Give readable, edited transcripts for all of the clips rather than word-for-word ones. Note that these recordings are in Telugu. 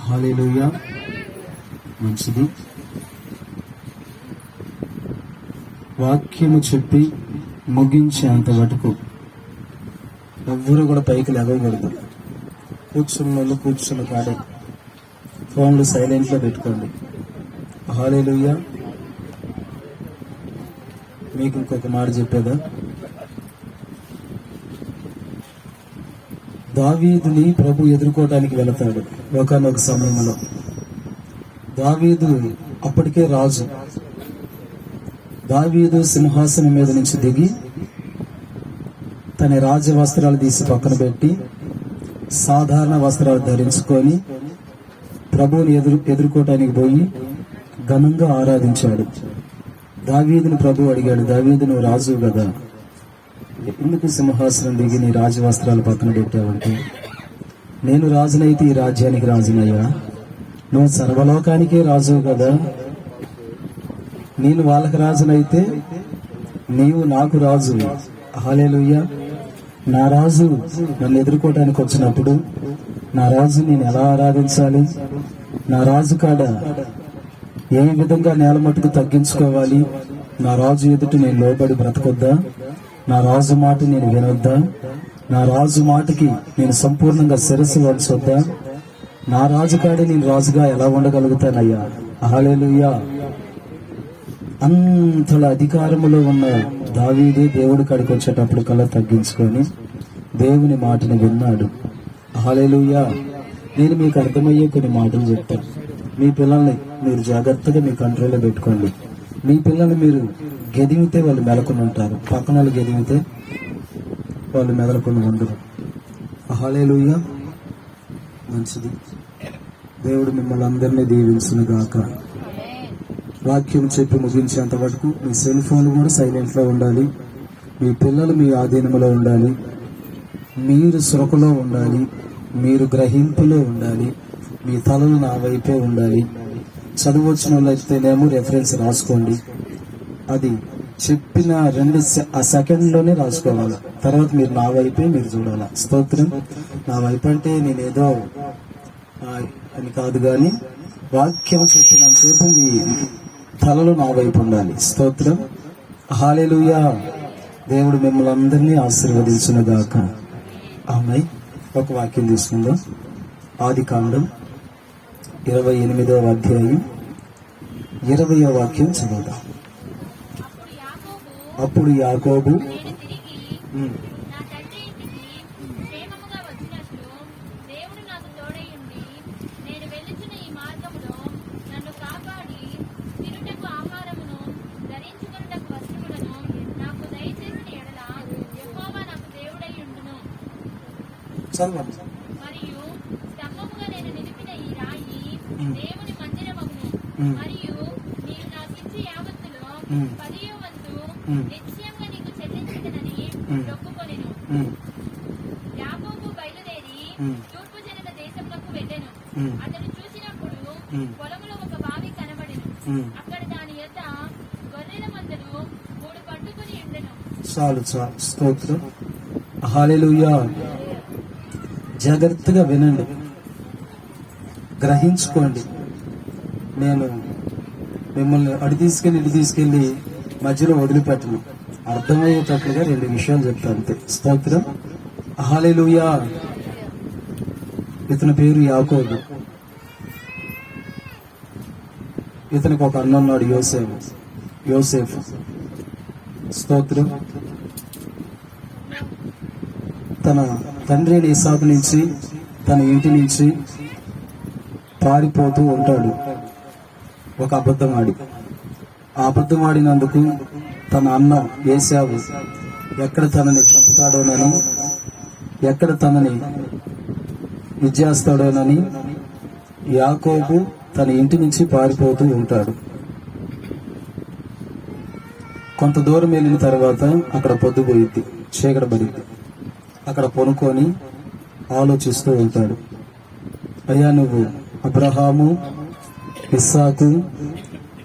హల్లెలూయా. మంచిది. వాక్యము చెప్పి ముగించేంత వరకు ఎవ్వరూ కూడా పైకి లేవకూడదు. కూర్చున్న వాళ్ళు కూర్చున్న కాడే ఫోన్లు సైలెంట్లో పెట్టుకోండి. హల్లెలూయా. మీకు ఇంకొక మాట చెప్పేదా, దావీదుని ప్రభు ఎదుర్కోవడానికి వెళతాడు. ఒకనొక సమయంలో దావీదు అప్పటికే రాజు. దావీదు సింహాసనం మీద నుంచి దిగి తన రాజ వస్త్రాలు తీసి పక్కన పెట్టి సాధారణ వస్త్రాలు ధరించుకొని ప్రభువుని ఎదుర్కోవటానికి పోయి ఘనంగా ఆరాధించాడు. దావీదుని ప్రభు అడిగాడు, దావీదు నువ్వు రాజు కదా, ఎందుకు సింహాసనం దిగి నీ రాజ వస్త్రాలు పక్కన పెట్టావంటే, నేను రాజునైతే ఈ రాజ్యానికి రాజునయ్యా, నువ్వు సర్వలోకానికే రాజు కదా, నేను వాళ్ళకి రాజునైతే నీవు నాకు రాజు. హల్లెలూయా. నా రాజు నన్ను ఎదుర్కోవటానికి వచ్చినప్పుడు నా రాజు నేను ఎలా ఆరాధించాలి, నా రాజు కాడ ఏ విధంగా నేల మట్టుకు తగ్గించుకోవాలి, నా రాజు ఎదుట నేను లోబడి బ్రతకొద్దా, నా రాజు మాట నేను వినొద్దా, నా రాజు మాటకి నేను సంపూర్ణంగా శిరస్సు వంచొద్దా, నా రాజు కాడే నేను రాజుగా ఎలా ఉండగలుగుతానయ్యా. హల్లెలూయా. అంతలా అధికారములో ఉన్న దావీదే దేవుడి కాడికి వచ్చేటప్పుడు కల్లా తగ్గించుకొని దేవుని మాటని విన్నాడు. హల్లెలూయా. నేను మీకు అర్థమయ్యే కొన్ని మాటలు చెప్తాను. మీ పిల్లల్ని మీరు జాగ్రత్తగా మీ కంట్రోల్లో పెట్టుకోండి. మీ పిల్లల్ని మీరు గెదిమితే వాళ్ళు మెలకొని ఉంటారు, పక్కన వాళ్ళు గెదిమితే వాళ్ళు మెదలకొని ఉండరు. హల్లెలూయా. మంచిది. దేవుడు మిమ్మల్ని అందరినీ దీవించును గాక. వాక్యం చెప్పి ముగించేంత వరకు మీ సెల్ ఫోన్ కూడా సైలెంట్లో ఉండాలి. మీ పిల్లలు మీ ఆధీనంలో ఉండాలి. మీరు సురకులో ఉండాలి. మీరు గ్రహింపులో ఉండాలి. మీ తలలు నా వైపే ఉండాలి. చదువు వచ్చిన వాళ్ళైతేనేమో రెఫరెన్స్ రాసుకోండి. అది చెప్పిన 2 సెకండ్లోనే రాసుకోవాలి. తర్వాత మీరు నా వైపే మీరు చూడాలి. స్తోత్రం. నా వైపు అంటే నేనేదో అని కాదు, కానీ వాక్యం చెప్పినంతసేపు మీ తలలు నా వైపు ఉండాలి. స్తోత్రం. హల్లెలూయా. దేవుడు మిమ్మల్ని అందరినీ ఆశీర్వదించును గాక. ఆమేన్. ఒక వాక్యం తీసుకుందాం. ఆదికాండం 28వ అధ్యాయం 20వ వాక్యం చదువుదాం. అప్పుడు యాకోబు మరియు స్తంభముగా నేను నిలిపిన ఈ రాయి దేవుని మందిరమగును. మరియు నీవు నాకిచ్చి యావత్తులో 10వ వంతు నిశ్చయంగా నీకు చెల్లించదనని మొక్కుకొనెను. యాకోబు బయలుదేరి తూర్పు జనత దేశంలోకి వెళ్ళెను. అతడు చూసినప్పుడు పొలములో ఒక బావి కనబడెను. అక్కడ దాని యొద్ద గొర్రెల మందలు 3 పట్టుకుని ఉండెను. చాలు చాలు. స్తోత్రం. హల్లెలూయా. జాగ్రత్తగా వినండి, గ్రహించుకోండి. నేను మిమ్మల్ని అడి తీసుకెళ్ళి ఇటు తీసుకెళ్ళి మధ్యలో వదిలిపెట్టను. అర్థమయ్యేటట్లుగా 2 విషయాలు చెప్తాను అంతే. స్తోత్రం. హల్లెలూయా. ఇతని పేరు యాకోబు. ఇతనికి ఒక అన్న ఉన్నాడు, యోసేఫు. స్తోత్రం. తన తండ్రి ఇసాకు నుంచి తన ఇంటి నుంచి పారిపోతూ ఉంటాడు ఒక అబద్ధమాడి. ఆ అబద్ధమాడినందుకు తన అన్న ఏశావు ఎక్కడ తనని చంపుతాడోనని, ఎక్కడ తనని విజేస్తాడోనని యాకోబు తన ఇంటి నుంచి పారిపోతూ ఉంటాడు. కొంత దూరం వెళ్ళిన తర్వాత అక్కడ పొద్దుపోయిద్ది, చీకటి పడిద్ది. అక్కడ పొనుకొని ఆలోచిస్తూ ఉంటాడు. అయ్యా, నువ్వు అబ్రహాము, ఇస్సాకు,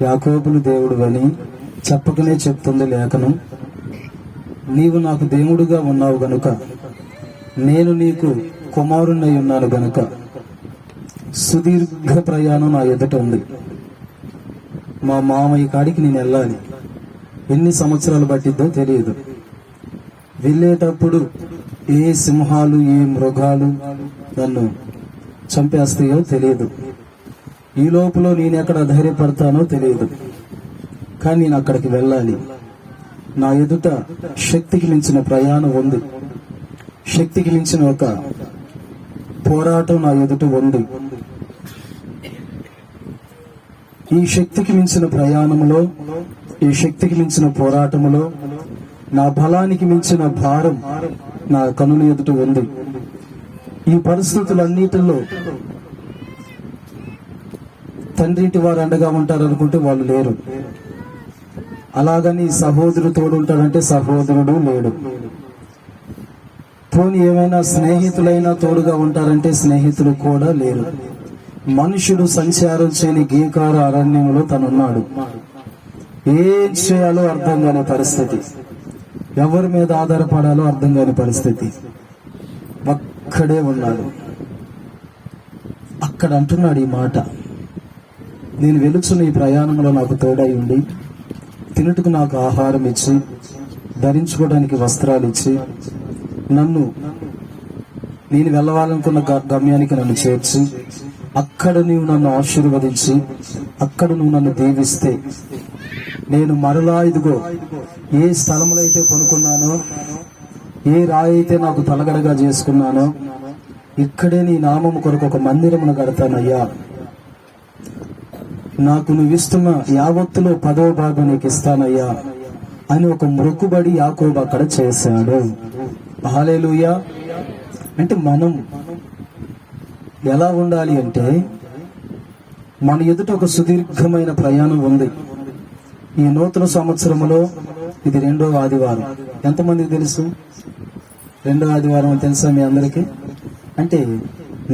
యాకోబులు దేవుడు అని చెప్పకనే చెప్తుంది లేఖనం. నీవు నాకు దేవుడుగా ఉన్నావు గనుక, నేను నీకు కుమారుణ్ణి ఉన్నాను గనుక సుదీర్ఘ ప్రయాణం నా ఎదుట ఉంది. మా మామయ్య కాడికి నేను వెళ్ళాలి. ఎన్ని సంవత్సరాలు పట్టిద్దో తెలియదు. వెళ్ళేటప్పుడు ఏ సింహాలు ఏ మృగాలు నన్ను చంపేస్తాయో తెలియదు. ఈ లోపల నేను ఎక్కడ ధైర్యపడతానో తెలియదు. కానీ నేను అక్కడికి వెళ్ళాలి. నా ఎదుట శక్తికి మించిన ప్రయాణం ఉంది. శక్తికి మించిన ఒక పోరాటం నా ఎదుట ఉంది. ఈ శక్తికి మించిన ప్రయాణంలో, ఈ శక్తికి మించిన పోరాటంలో నా బలానికి మించిన భారం నా కనుల ఎదుట ఉంది. ఈ పరిస్థితులన్నిటిలో తండ్రింటి వారు అండగా ఉంటారనుకుంటే వాళ్ళు లేరు. అలాగని సహోదరుడు తోడు ఉంటాడంటే సహోదరుడు లేడు. పోనీ ఏమైనా స్నేహితులైనా తోడుగా ఉంటారంటే స్నేహితులు కూడా లేరు. మనుషుడు సంచారం చేయని గీకార అరణ్యంలో తనున్నాడు. ఏం చేయాలో అర్థం కాని పరిస్థితి, ఎవరి మీద ఆధారపడాలో అర్థం కాని పరిస్థితి. ఒక్కడే ఉన్నాడు. అక్కడ అంటున్నాడు ఈ మాట, నేను వెలుచున్న ఈ ప్రయాణంలో నాకు తోడై ఉండి, తినుటకు నాకు ఆహారం ఇచ్చి, ధరించుకోవడానికి వస్త్రాలు ఇచ్చి, నేను వెళ్ళవాలనుకున్న గమ్యానికి నన్ను చేర్చి, అక్కడ నీవు నన్ను ఆశీర్వదించి, అక్కడ నువ్వు నన్ను దీవిస్తే, నేను మరలా ఇదిగో ఏ స్థలంలో అయితే కొనుక్కున్నానో, ఏ రాయి అయితే నాకు తలగడగా చేసుకున్నానో, ఇక్కడే నీ నామము కొరకు ఒక మందిరమును కడతానయ్యా. నాకు నువ్వు ఇస్తున్న యావత్తులో 10వ భాగం నీకు ఇస్తానయ్యా అని ఒక మొక్కుబడి యాకోబు అక్కడ చేశాడు. హల్లెలూయా. అంటే మనం ఎలా ఉండాలి అంటే, మన ఎదుట ఒక సుదీర్ఘమైన ప్రయాణం ఉంది. ఈ నూతన సంవత్సరంలో ఇది 2వ ఆదివారం. ఎంతమందికి తెలుసు 2వ ఆదివారం తెలుసా మీ అందరికీ? అంటే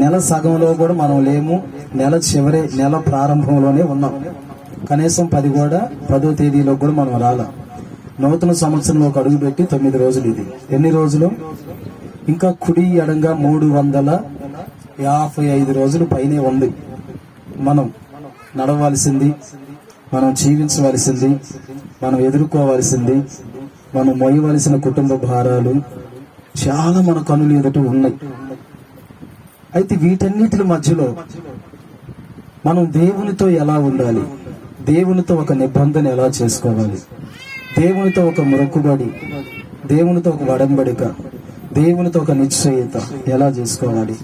నెల సగంలో కూడా మనం లేము, నెల ప్రారంభంలోనే ఉన్నాం. కనీసం 10వ తేదీలో కూడా మనం రాల. నూతన సంవత్సరంలో ఒక అడుగు పెట్టి 9 రోజులు. ఇది ఎన్ని రోజులు? ఇంకా కుడి ఎడంగా 355 రోజులు పైనే ఉంది. మనం నడవలసింది, మనం జీవించవలసింది, మనం ఎదుర్కోవలసింది, మనం మోయవలసిన కుటుంబ భారాలు చాలా మన కనులు ఎదుట ఉన్నాయి. అయితే వీటన్నిటి మధ్యలో మనం దేవునితో ఎలా ఉండాలి, దేవునితో ఒక నిబంధన ఎలా చేసుకోవాలి, దేవునితో ఒక మొక్కుబడి, దేవునితో ఒక వడంబడిక, దేవునితో ఒక నిశ్చయిత ఎలా చేసుకోవాలి?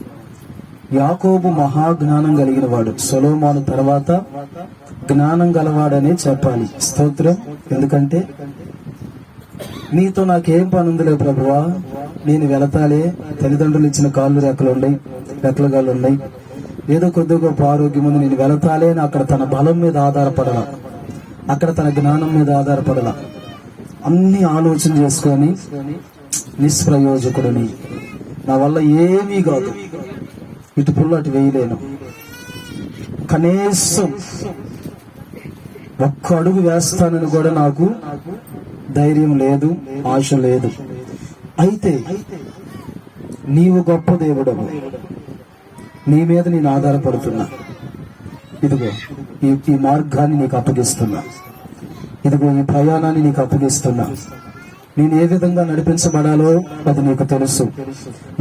యాకోబు మహాజ్ఞానం కలిగిన వాడు. సొలొమోను తర్వాత జ్ఞానం గలవాడనే చెప్పాలి. స్తోత్రం. ఎందుకంటే నీతో నాకేం పని ఉందిలే ప్రభువా, నేను వెళతాలే, తల్లిదండ్రులు ఇచ్చిన కాళ్ళు రెక్కలుగాళ్ళు ఉన్నాయి, ఏదో కొద్దిగా గొప్ప ఆరోగ్యం ఉంది, నేను వెళతాలే అని అక్కడ తన బలం మీద ఆధారపడాల, అక్కడ తన జ్ఞానం మీద ఆధారపడాల. అన్ని ఆలోచన చేసుకొని నిష్ప్రయోజకుడిని, నా వల్ల ఏమీ కాదు, ఇటు పుల్ల అటు వేయలేను, కనీసం ఒక్క అడుగు వేస్తానని కూడా నాకు ధైర్యం లేదు, ఆశ లేదు. అయితే నీవు గొప్ప దేవుడవు, నీ మీద నేను ఆధారపడుతున్నా. ఇదిగో ఈ మార్గాన్ని నీకు అప్పగిస్తున్నా, ఇదిగో ఈ ప్రయాణాన్ని నీకు అప్పగిస్తున్నా. నేను ఏ విధంగా నడిపించబడాలో అది నీకు తెలుసు,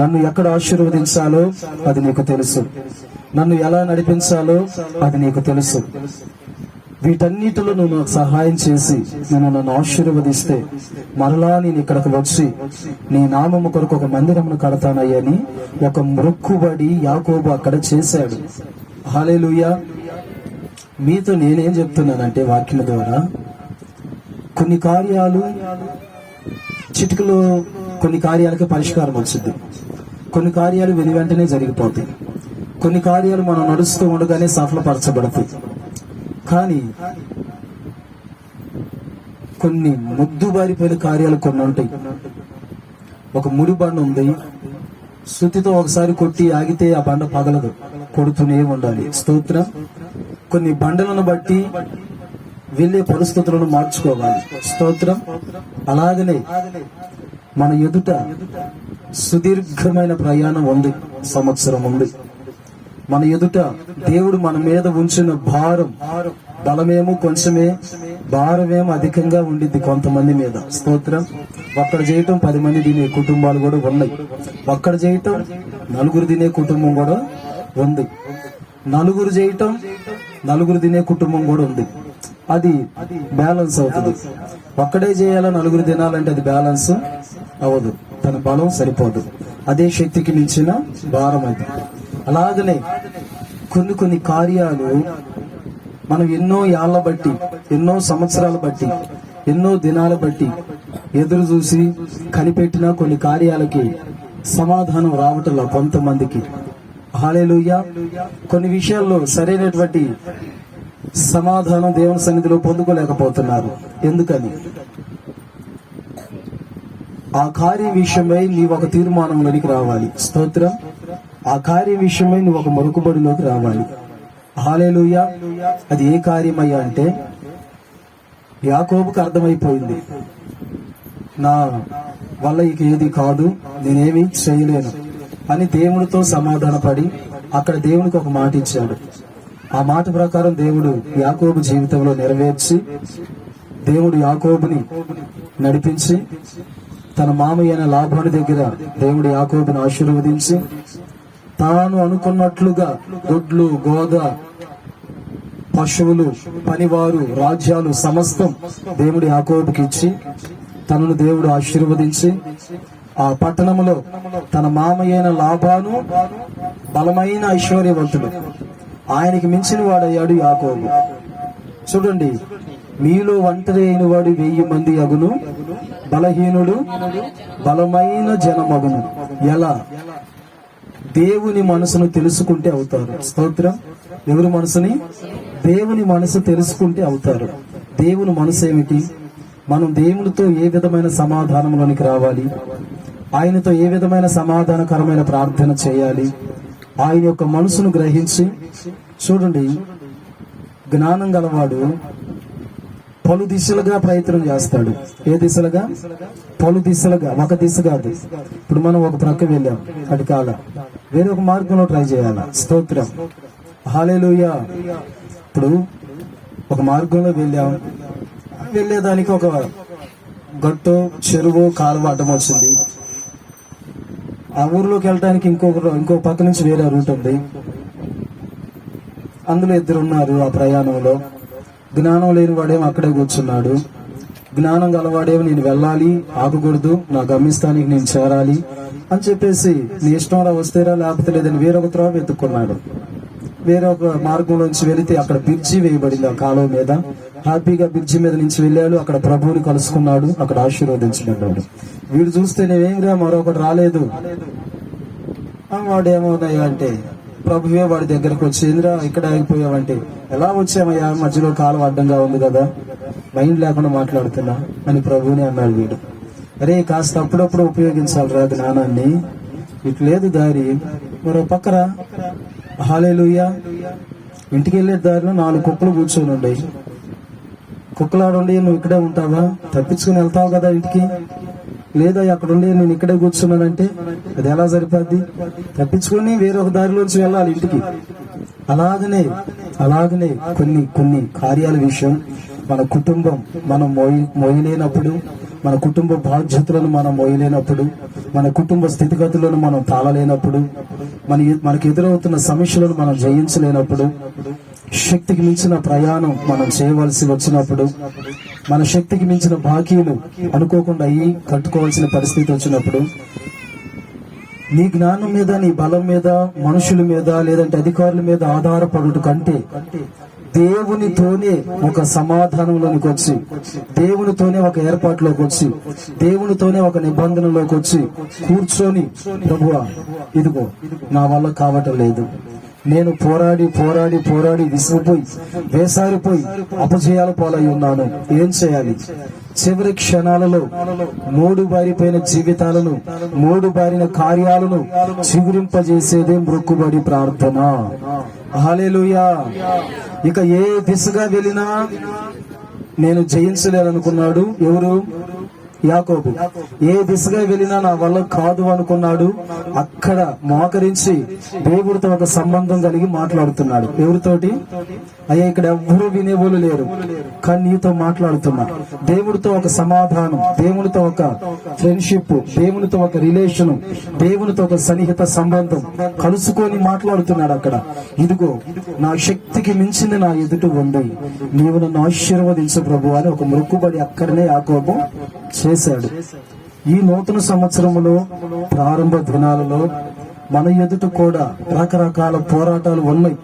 నన్ను ఎక్కడ ఆశీర్వదించాలో అది నీకు తెలుసు, నన్ను ఎలా నడిపించాలో అది నీకు తెలుసు. వీటన్నిటిలో నువ్వు నాకు సహాయం చేసి నన్ను ఆశీర్వదిస్తే మరలా నేను ఇక్కడికి వచ్చి నీ నామము కొరకు ఒక మందిరమును కడతానయ్యని ఒక మొక్కుబడి యాకోబు అక్కడ చేశాడు. హల్లెలూయా. మీతో నేనేం చెప్తున్నానంటే వాక్యం ద్వారా కొన్ని కార్యాలు చిటికలో, కొన్ని కార్యాలకి పరిష్కారం వచ్చింది, కొన్ని కార్యాలు వెను వెంటనే జరిగిపోతాయి, కొన్ని కార్యాలు మనం నడుస్తూ ఉండగానే సఫలపరచబడతాయి. కానీ కొన్ని ముద్దుబారిపోయిన కార్యాలు కొన్ని ఉంటాయి. ఒక ముడి బండ ఉంది, శృతితో ఒకసారి కొట్టి ఆగితే ఆ బండ పగలదు, కొడుతూనే ఉండాలి. స్తోత్రం. కొన్ని బండలను బట్టి వెళ్ళే పరిస్థితులను మార్చుకోవాలి. స్తోత్రం. అలాగనే మన ఎదుట సుదీర్ఘమైన ప్రయాణం ఉంది, సంవత్సరం ఉంది. మన ఎదుట దేవుడు మన మీద ఉంచిన భారం, బలమేమో కొంచెమే, భారమేమో అధికంగా ఉండిద్ది కొంతమంది మీద. స్తోత్రం. ఒక్కడ చేయటం 10 మంది తినే కుటుంబాలు కూడా ఉన్నాయి. ఒక్కడ చేయటం 4 తినే కుటుంబం కూడా ఉంది. 4 చేయటం 4 తినే కుటుంబం కూడా ఉంది. అది బ్యాలెన్స్ అవుతుంది. ఒక్కడే చేయాలా 4 తినాలంటే అది బ్యాలెన్స్ అవ్వదు, తన బలం సరిపోదు. అదే శక్తికి మించిన భారం అది. అలాగనే కొన్ని కార్యాలు మనం ఎన్నో ఏళ్ల బట్టి, ఎన్నో సంవత్సరాల బట్టి, ఎన్నో దినాల బట్టి ఎదురు చూసి కనిపెట్టిన కొన్ని కార్యాలకి సమాధానం రావటంలో కొంతమందికి. హల్లెలూయా. కొన్ని విషయాల్లో సరైనటువంటి సమాధానం దేవుని సన్నిధిలో పొందుకోలేకపోతున్నారు. ఎందుకని? ఆ కార్యం విషయమై నీవు ఒక తీర్మానంలోనికి రావాలి. స్తోత్రం. ఆ కార్యం విషయమై నువ్వు ఒక మొక్కుబడిలోకి రావాలి. హల్లెలూయా. అది ఏ కార్యమయ్యా అంటే, యాకోబుకు అర్థమైపోయింది, నా వల్ల ఇక ఏది కాదు, నేనేమి చేయలేను అని దేవునితో సమాధానపడి అక్కడ దేవునికి ఒక మాట ఇచ్చాడు. ఆ మాట ప్రకారం దేవుడు యాకోబు జీవితంలో నెరవేర్చి, దేవుడు యాకోబుని నడిపించి, తన మామయ్యైన లాబాను దగ్గర దేవుడు యాకోబుని ఆశీర్వదించి, తాను అనుకున్నట్లుగా దొడ్లు, గోద, పశువులు, పనివారు, రాజ్యాలు సమస్తం దేవుడు యాకోబుకి ఇచ్చి, తనను దేవుడు ఆశీర్వదించి, ఆ పట్టణంలో తన మామయ్యైన లాబాను బలమైన ఐశ్వర్యవంతుడు, ఆయనకి మించిన వాడయ్యాడు యాకోబు. చూడండి, మీలో ఒంటరి అయిన వాడు 1000 మంది అగును, బలహీనుడు బలమైన జనమగును. ఎలా? దేవుని మనసును తెలుసుకుంటే అవుతారు. స్తోత్రం. ఎవరి మనసుని? దేవుని మనసు తెలుసుకుంటే అవుతారు. దేవుని మనసు ఏమిటి? మనం దేవునితో ఏ విధమైన సమాధానంలోనికి రావాలి, ఆయనతో ఏ విధమైన సమాధానకరమైన ప్రార్థన చేయాలి, ఆయన యొక్క మనసును గ్రహించి. చూడండి, జ్ఞానం గలవాడు పలు దిశలుగా ప్రయత్నం చేస్తాడు. ఏ దిశలుగా? పలు దిశలుగా, ఒక దిశ కాదు. ఇప్పుడు మనం ఒక ప్రక్క వెళ్ళాం, అటు కాల వేరే ఒక మార్గంలో ట్రై చేయాలా. స్తోత్రం. హల్లెలూయా. ఇప్పుడు ఒక మార్గంలో వెళ్ళేదానికి ఒక గట్టు, చెరువు, కాలువ అడ్డం వచ్చింది. ఆ ఊర్లోకి వెళ్ళడానికి ఇంకో పక్క నుంచి వేరే రూట్ ఉంది. అందులో 2 ఉన్నారు ఆ ప్రయాణంలో. జ్ఞానం లేని వాడేమో అక్కడే కూర్చున్నాడు, జ్ఞానం గలవాడేమో నేను వెళ్ళాలి, ఆగకూడదు, నా గమ్యస్థానికి నేను చేరాలి అని చెప్పేసి, నీ ఇష్టంలో వస్తేరా లేకపోతే లేదని వేరొక త్రోవ వెతుక్కున్నాడు. వేరొక మార్గంలోంచి వెళితే అక్కడ బ్రిడ్జి వేయబడింది ఆ కాలువ మీద. హ్యాపీగా బ్రిడ్జి మీద నుంచి వెళ్ళాడు, అక్కడ ప్రభువుని కలుసుకున్నాడు, అక్కడ ఆశీర్వదించబడ్డాడు. వీడు చూస్తే నేనేమిరా మరొకటి రాలేదు. వాడు ఏమవునాయా అంటే, ప్రభువే వాడి దగ్గరకు వచ్చి, ఏంద్రా ఇక్కడ ఆగిపోయావంటే, ఎలా వచ్చామయ్యా, మధ్యలో కాలం అడ్డంగా ఉంది కదా, మైండ్ లేకుండా మాట్లాడుతున్నా అని ప్రభువుని అన్నాడు. వీడు, అరే కాస్త అప్పుడప్పుడు ఉపయోగించాలిరా జ్ఞానాన్ని, ఇటు లేదు దారి, మరో పక్కరా. హల్లెలూయా. ఇంటికి వెళ్ళే దారిలో 4 కుక్కలు కూర్చొని ఉండే. కుక్కలాడుండి నువ్వు ఇక్కడే ఉంటావా? తప్పించుకుని వెళ్తావు కదా ఇంటికి. లేదా అక్కడ ఉండి నేను ఇక్కడే కూర్చున్నానంటే అది ఎలా సరిపోద్ది? తప్పించుకొని వేరొక దారిలోంచి వెళ్ళాలి ఇంటికి. అలాగనే కొన్ని కార్యాల విషయం మన కుటుంబం మనం మోయలేనప్పుడు, మన కుటుంబ బాధ్యతలను మనం మోయలేనప్పుడు, మన కుటుంబ స్థితిగతులను మనం తాళలేనప్పుడు, మనకి ఎదురవుతున్న సమస్యలను మనం జయించలేనప్పుడు, శక్తికి మించిన ప్రయాణం మనం చేయవలసి వచ్చినప్పుడు, మన శక్తికి మించిన బాకీలు అనుకోకుండా కట్టుకోవాల్సిన పరిస్థితి వచ్చినప్పుడు, నీ జ్ఞానం మీద, నీ బలం మీద, మనుషుల మీద, లేదంటే అధికారుల మీద ఆధారపడుట కంటే దేవునితోనే ఒక సమాధానంలోనికి వచ్చి, దేవునితోనే ఒక ఏర్పాటులోకి వచ్చి, దేవునితోనే ఒక నిబంధనలోకి వచ్చి కూర్చొని, ప్రభువా ఇదిగో నా వల్ల కావటం లేదు, నేను పోరాడి విసిగిపోయి వేసారిపోయి అపజయాల పాలై ఉన్నాను, ఏం చేయాలి? చివరి క్షణాలలో మోడుబారిపోయిన జీవితాలను, మోడుబారిన కార్యాలను చిగురింపజేసేదే మొక్కుబడి ప్రార్థన. హల్లెలూయా. ఇక ఏ దిశగా వెళ్ళినా నేను జయించలేననుకున్నాడు ఎవరు? యాకోబు ఏ దిశగా వెళ్ళినా నా వల్ల కాదు అనుకున్నాడు. అక్కడ మోకరించి దేవుడితో ఒక సంబంధం కలిగి మాట్లాడుతున్నాడు. ఎవరితోటి? అయ్యా ఇక్కడ ఎవ్వరూ వినేవాళ్ళు లేరు, కానీ నీతో మాట్లాడుతున్నా. దేవుడితో ఒక సమాధానం, దేవునితో ఒక ఫ్రెండ్షిప్, దేవునితో ఒక రిలేషన్, దేవునితో ఒక సన్నిహిత సంబంధం కలుసుకొని మాట్లాడుతున్నాడు. అక్కడ ఇదిగో నా శక్తికి మించింది నా ఎదుట ఉంది, నీవు నన్ను ఆశీర్వదించు ప్రభు అని ఒక మొక్కుబడి అక్కడనే యాకోబు చేశాడు. ఈ నూతన సంవత్సరములో ప్రారంభ దినాలలో మన ఎదుట కూడా రకరకాల పోరాటాలు ఉన్నాయి,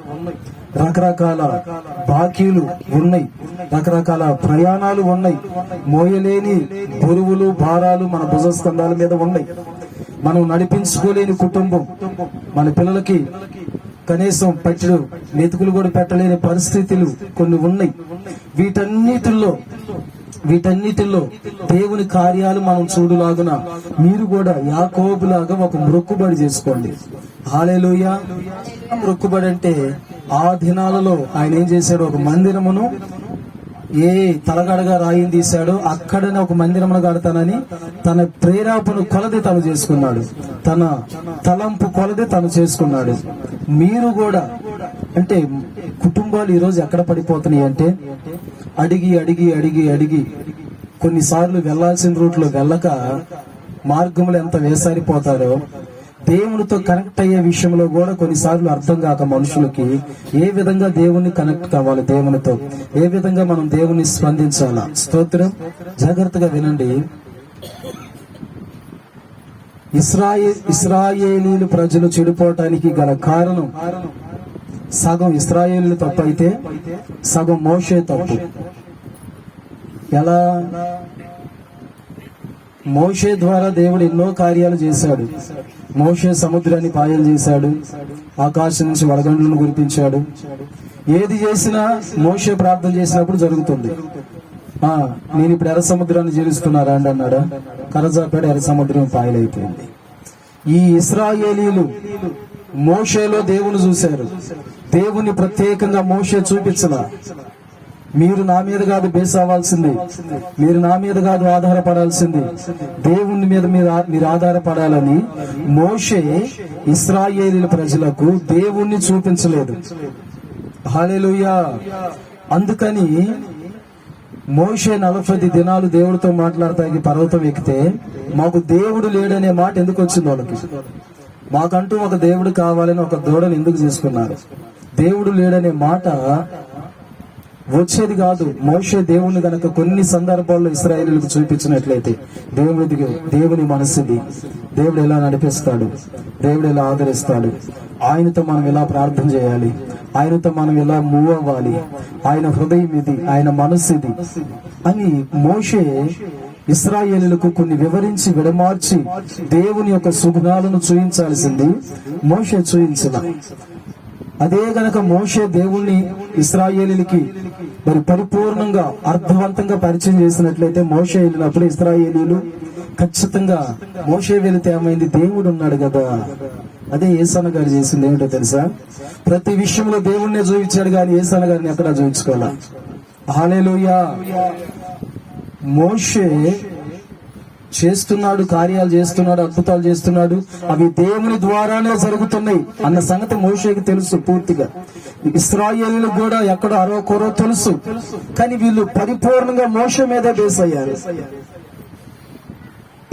రకరకాల బాకీలు ఉన్నాయి, రకరకాల ప్రయాణాలు ఉన్నాయి, మోయలేని బరువులు భారాలు మన భుజస్కంధాల మీద ఉన్నాయి. మనం నడిపించుకోలేని కుటుంబం, మన పిల్లలకి కనీసం పట్టడు మెతుకులు కూడా పెట్టలేని పరిస్థితులు కొన్ని ఉన్నాయి. వీటన్నిటిలో దేవుని కార్యాలు మనం చూడులాగున మీరు కూడా యాకోబులాగా ఒక మొక్కుబడి చేసుకోండి. హల్లెలూయా. మొక్కుబడి అంటే ఆ దినాలలో ఆయన ఏం చేశాడు? ఒక మందిరమును ఏ తలగడగా రాయిని తీశాడో అక్కడనే ఒక మందిరమును కడతానని తన ప్రేరేపణ కొలది తను చేసుకున్నాడు, తన తలంపు కొలది తను చేసుకున్నాడు. మీరు కూడా అంటే కుటుంబాలు ఈరోజు ఎక్కడ పడిపోతున్నాయి అంటే అడిగి అడిగి అడిగి అడిగి కొన్నిసార్లు వెళ్లాల్సిన రూట్లో వెళ్ళక మార్గంలో ఎంత వేసారిపోతారో, దేవునితో కనెక్ట్ అయ్యే విషయంలో కూడా కొన్నిసార్లు అర్థం కాక మనుషులకి ఏ విధంగా దేవుణ్ణి కనెక్ట్ కావాలి, దేవునితో ఏ విధంగా మనం దేవుని స్పందించాలా. స్తోత్రం. జాగ్రత్తగా వినండి. ఇశ్రాయేలీలు ప్రజలు చెడిపోవటానికి గల కారణం సగం ఇశ్రాయేలీలు తప్పు అయితే సగం మోషే తప్పు. ఎలా? మోషే ద్వారా దేవుడు ఎన్నో కార్యాలు చేశాడు. మోషే సముద్రాన్ని పాయలు చేశాడు, ఆకాశం నుంచి వడగండ్లను కురిపించాడు. ఏది చేసినా మోషే ప్రార్థన చేసినప్పుడు జరుగుతుంది. నేను ఇప్పుడు ఎర్ర సముద్రాన్ని జీవిస్తున్నారా అండి అన్నాడా? కరజాపేట ఎర్ర సముద్రం పాయలైపోయింది. ఈ ఇశ్రాయేలీలు మోషేలో దేవుని చూశారు. దేవుని ప్రత్యేకంగా మోషే చూపించలా. మీరు నా మీద కాదు బేస్ అవ్వాల్సింది, మీరు నా మీద కాదు ఆధారపడాల్సింది, దేవుని మీద మీరు ఆధారపడాలని మోషే ఇశ్రాయేలీల ప్రజలకు దేవుణ్ణి చూపించలేదు. హల్లెలూయా. అందుకని మోషే 40 దినాలు దేవుడితో మాట్లాడతానికి పర్వతం ఎక్కితే మాకు దేవుడు లేడనే మాట ఎందుకు వచ్చింది వాళ్ళకి? మాకంటూ ఒక దేవుడు కావాలని ఒక దూడను ఎందుకు చేసుకున్నారు? దేవుడు లేడనే మాట వచ్చేది కాదు. మోషే దేవుని గనక కొన్ని సందర్భాల్లో ఇశ్రాయేలీయులకు చూపించినట్లయితే దేవుని మనసుది, దేవుడు ఎలా నడిపిస్తాడు, దేవుడు ఎలా ఆదరిస్తాడు, ఆయనతో మనం ఎలా ప్రార్థన చేయాలి, ఆయనతో మనం ఎలా మూవ్ అవ్వాలి, ఆయన హృదయం ఇది, ఆయన మనస్సు ఇది అని మోషే ఇశ్రాయేలీయులకు కొన్ని వివరించి విడమార్చి దేవుని యొక్క సుగుణాలను చూయించాల్సింది మోషే చూయించిన. అదే గనక మోషే దేవుణ్ణి ఇశ్రాయేలీయులకి మరి పరిపూర్ణంగా అర్థవంతంగా పరిచయం చేసినట్లయితే మోషే వెళ్ళినప్పుడు ఇశ్రాయేలీయులు ఖచ్చితంగా మోషే వెళితే ఏమైంది? దేవుడు ఉన్నాడు కదా. అదే యేసన్న గారు చేసింది ఏమిటో తెలుసా? ప్రతి విషయంలో దేవుణ్ణే చూపించాడు కానీ యేసన్న గారిని ఎక్కడా చూపించుకోవాలా. హల్లెలూయా. మోషే చేస్తున్నాడు, కార్యాలు చేస్తున్నాడు, అద్భుతాలు చేస్తున్నాడు, అవి దేవుని ద్వారానే జరుగుతున్నాయి అన్న సంగతి మోషేకి తెలుసు పూర్తిగా. ఇశ్రాయేలీయులకు కూడా ఎక్కడో అరవకొరో తెలుసు, కానీ వీళ్ళు పరిపూర్ణంగా మోషే మీదే బేస్ అయ్యారు.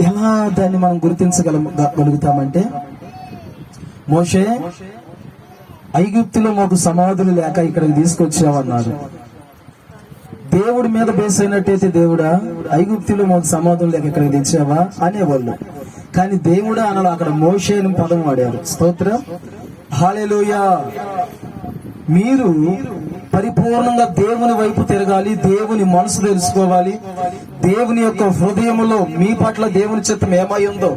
ఎలా దాన్ని మనం గుర్తించగలుగుతామంటే, మోషే ఐగుప్తులో మాకు సమాధులు లేక ఇక్కడికి తీసుకొచ్చామన్నారు. దేవుడి మీద బేస్ అయినట్టయితే దేవుడా ఐగుప్తులో మాకు సమాధులు లేక ఇక్కడికి తెచ్చావా అనేవాళ్ళు. కానీ దేవుడా అనాలి, అక్కడ మోషే అని పదం వాడారు. స్తోత్రం. హల్లెలూయా. మీరు పరిపూర్ణంగా దేవుని వైపు తిరగాలి, దేవుని మనసు తెలుసుకోవాలి, దేవుని యొక్క హృదయంలో మీ పట్ల దేవుని చిత్తం ఏమై ఉందో,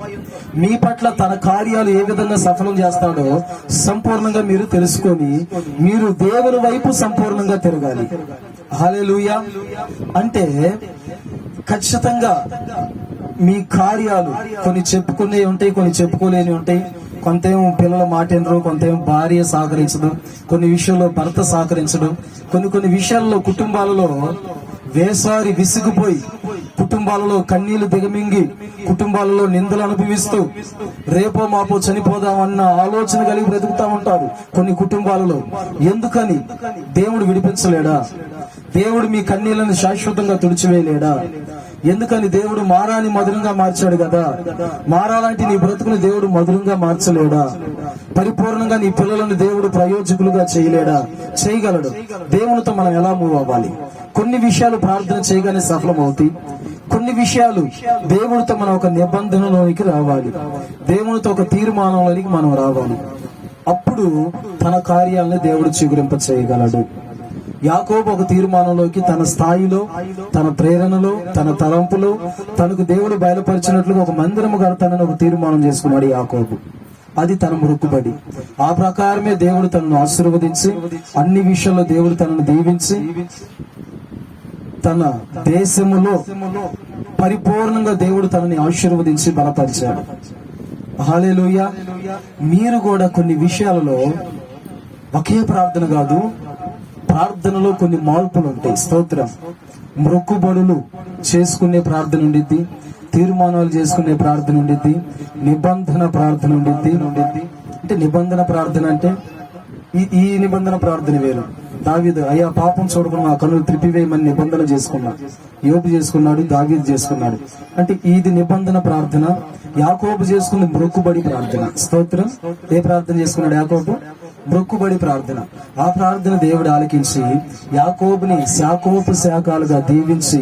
మీ పట్ల తన కార్యాలు ఏ విధంగా సఫలం చేస్తాడో సంపూర్ణంగా మీరు తెలుసుకొని మీరు దేవుని వైపు సంపూర్ణంగా తిరగాలి. హల్లెలూయా. అంటే ఖచ్చితంగా మీ కార్యాలు కొన్ని చెప్పుకునే ఉంటాయి, కొన్ని చెప్పుకోలేని ఉంటాయి. కొంతేమో పిల్లల మాట వినరు, కొంతేమో భార్య సహకరించడం, కొన్ని విషయాల్లో భర్త సహకరించడం, కొన్ని విషయాల్లో కుటుంబాలలో వేసారి విసిగిపోయి కుటుంబాలలో కన్నీళ్లు దిగమింగి కుటుంబాలలో నిందలు అనుభవిస్తూ రేపో మాపో చనిపోదామన్న ఆలోచన కలిగి బ్రతుకుతా ఉంటారు కొన్ని కుటుంబాలలో. ఎందుకని? దేవుడు విడిపించలేడా? దేవుడు మీ కన్నీళ్లను శాశ్వతంగా తుడిచివేయలేడా? ఎందుకని? దేవుడు మారాని మధురంగా మార్చాడు కదా. మారాలంటే నీ బ్రతుకుని దేవుడు మధురంగా మార్చలేడా? పరిపూర్ణంగా నీ పిల్లలను దేవుడు ప్రయోజకులుగా చేయలేడా? చేయగలడు. దేవునితో మనం ఎలా మూవ్ అవ్వాలి? కొన్ని విషయాలు ప్రార్థన చేయగానే సఫలం అవుతాయి. కొన్ని విషయాలు దేవుడితో మనం ఒక నిబంధనలోనికి రావాలి, దేవునితో ఒక తీర్మానంలోనికి మనం రావాలి. అప్పుడు తన కార్యాలను దేవుడు చిగురింప చేయగలడు. యాకోబు ఒక తీర్మానంలోకి తన స్థాయిలో, తన ప్రేరణలో, తన తలంపులో తనకు దేవుడు బయలుపరిచినట్లుగా ఒక మందిరము కడతానని ఒక తీర్మానం చేసుకున్నాడు యాకోబు. అది తన మొక్కుబడి. ఆ ప్రకారమే దేవుడు తనను ఆశీర్వదించి అన్ని విషయాల్లో దేవుడు తనను దీవించి తన దేశములో పరిపూర్ణంగా దేవుడు తనని ఆశీర్వదించి బలపరిచాడు. హల్లెలూయా. మీరు కూడా కొన్ని విషయాలలో ఒకే ప్రార్థన కాదు, ప్రార్థనలో కొన్ని మార్పులు ఉంటాయి. స్తోత్రం. మొక్కుబడులు చేసుకునే ప్రార్థన ఉండిద్ది, తీర్మానాలు చేసుకునే ప్రార్థన ఉండిద్ది, నిబంధన ప్రార్థన ఉండిద్ది. అంటే నిబంధన ప్రార్థన అంటే ఈ నిబంధన ప్రార్థన వేరు. దావీదు, అయ్యా పాపం చూడకుండా నా కన్నులు త్రిప్పివేయమని నిబంధన చేసుకున్నా. యోబు చేసుకున్నాడు, దావీదు చేసుకున్నాడు. అంటే ఇది నిబంధన ప్రార్థన. యాకోబు చేసుకున్న మొక్కుబడి ప్రార్థన. స్తోత్రం. ఏ ప్రార్థన చేసుకున్నాడు యాకోబు? మొక్కుబడి ప్రార్థన. ఆ ప్రార్థన దేవుడు ఆలకించి యాకోబుని శాఖోపు శాఖలుగా దీవించి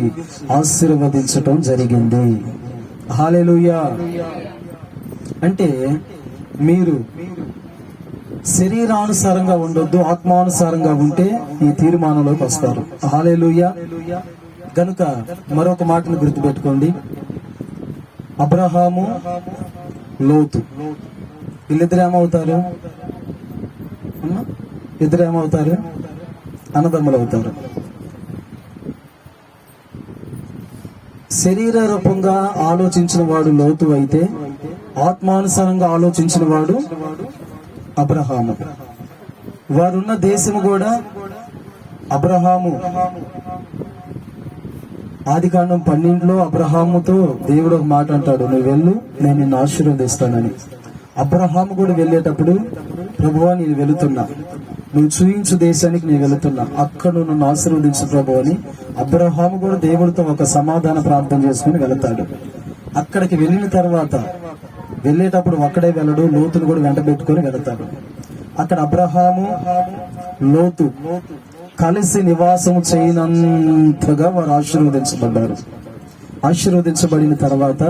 ఆశీర్వదించటం జరిగింది. హల్లెలూయా. అంటే మీరు శరీరానుసారంగా ఉండొద్దు, ఆత్మానుసారంగా ఉంటే ఈ తీర్మానంలోకి వస్తారు. హల్లెలూయా. గనుక మరొక మాటను గుర్తుపెట్టుకోండి. అబ్రహాము, లోతు వీళ్ళిద్దరు ఏమవుతారు? ఇద్దరు ఏమవుతారు? అన్నదమ్ములు అవుతారు. శరీర రూపంగా ఆలోచించిన వాడు లోతు అయితే, ఆత్మానుసారంగా ఆలోచించిన వాడు అబ్రహాము. వారున్న దేశము కూడా అబ్రహాము. ఆదికాండం 12లో అబ్రహాముతో దేవుడు ఒక మాట అంటాడు, నువ్వు వెళ్ళు, నేను నిన్ను ఆశీర్వదిస్తానని. అబ్రహాము కూడా వెళ్ళేటప్పుడు, ప్రభువా నేను వెళుతున్నా, నువ్వు చూయించు దేశానికి నేను వెళుతున్నా, అక్కడ నువ్వు నన్ను ఆశీర్వదించు ప్రభు అని అబ్రహాము కూడా దేవుడితో ఒక సమాధాన ప్రార్థన చేసుకుని వెళతాడు. అక్కడికి వెళ్ళిన తర్వాత వెళ్ళేటప్పుడు ఒక్కడే వెళ్ళడు, లోతును కూడా వెంట పెట్టుకుని వెళతాడు. అక్కడ అబ్రహాము, లోతు కలిసి నివాసము చేయనంతగా వారు ఆశీర్వదించబడ్డారు. ఆశీర్వదించబడిన తర్వాత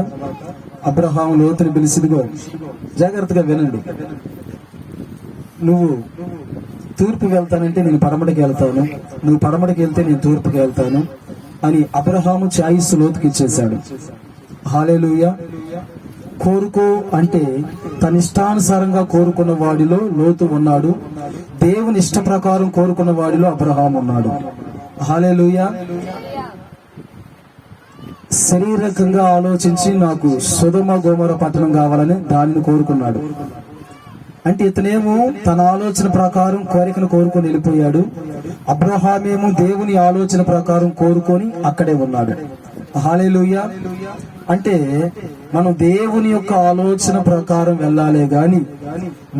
అబ్రహాము లోతుని పిలిచిదిగో, జాగ్రత్తగా వినండి, నువ్వు తూర్పు వెళ్తానంటే నేను పడమటికి వెళ్తాను, నువ్వు పడమటికి వెళ్తే నేను తూర్పుకి వెళ్తాను అని అబ్రహాము ఛాయిస్ లోతుకి ఇచ్చేశాడు. హల్లెలూయా. కోరుకో అంటే తన ఇష్టానుసారంగా కోరుకున్న వాడిలో లోతు ఉన్నాడు, దేవుని ఇష్ట ప్రకారం కోరుకున్న వాడిలో అబ్రహాము ఉన్నాడు. హల్లెలూయా. శరీరకంగా ఆలోచించి నాకు సొదొమ గొమొర్రా పట్టణం కావాలని దానిని కోరుకున్నాడు. అంటే ఇతనేమో తన ఆలోచన ప్రకారం కోరికను కోరుకొని వెళ్ళిపోయాడు. అబ్రహామేమో దేవుని ఆలోచన ప్రకారం కోరుకొని అక్కడే ఉన్నాడు. హల్లెలూయా. అంటే మనం దేవుని యొక్క ఆలోచన ప్రకారం వెళ్ళాలే గాని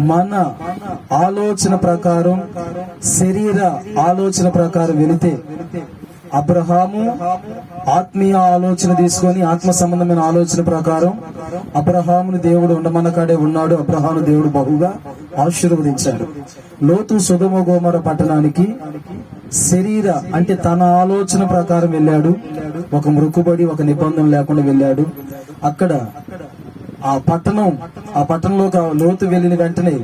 మన ఆలోచన ప్రకారం, శరీర ఆలోచన ప్రకారం వెళితే, అబ్రహాము ఆత్మీయ ఆలోచన తీసుకొని ఆత్మ సంబంధమైన ఆలోచన ప్రకారం అబ్రహామును దేవుడు ఉండమన్న కాడే ఉన్నాడు. అబ్రహాము దేవుడు బహుగా ఆశీర్వదించాడు. లోతు సొదొమ గొమొర్రా పట్టణానికి శరీర అంటే తన ఆలోచన ప్రకారం వెళ్ళాడు. ఒక మొక్కుబడి, ఒక నిబంధన లేకుండా వెళ్ళాడు. అక్కడ ఆ పట్టణంలో లోతు వెళ్ళిన వెంటనే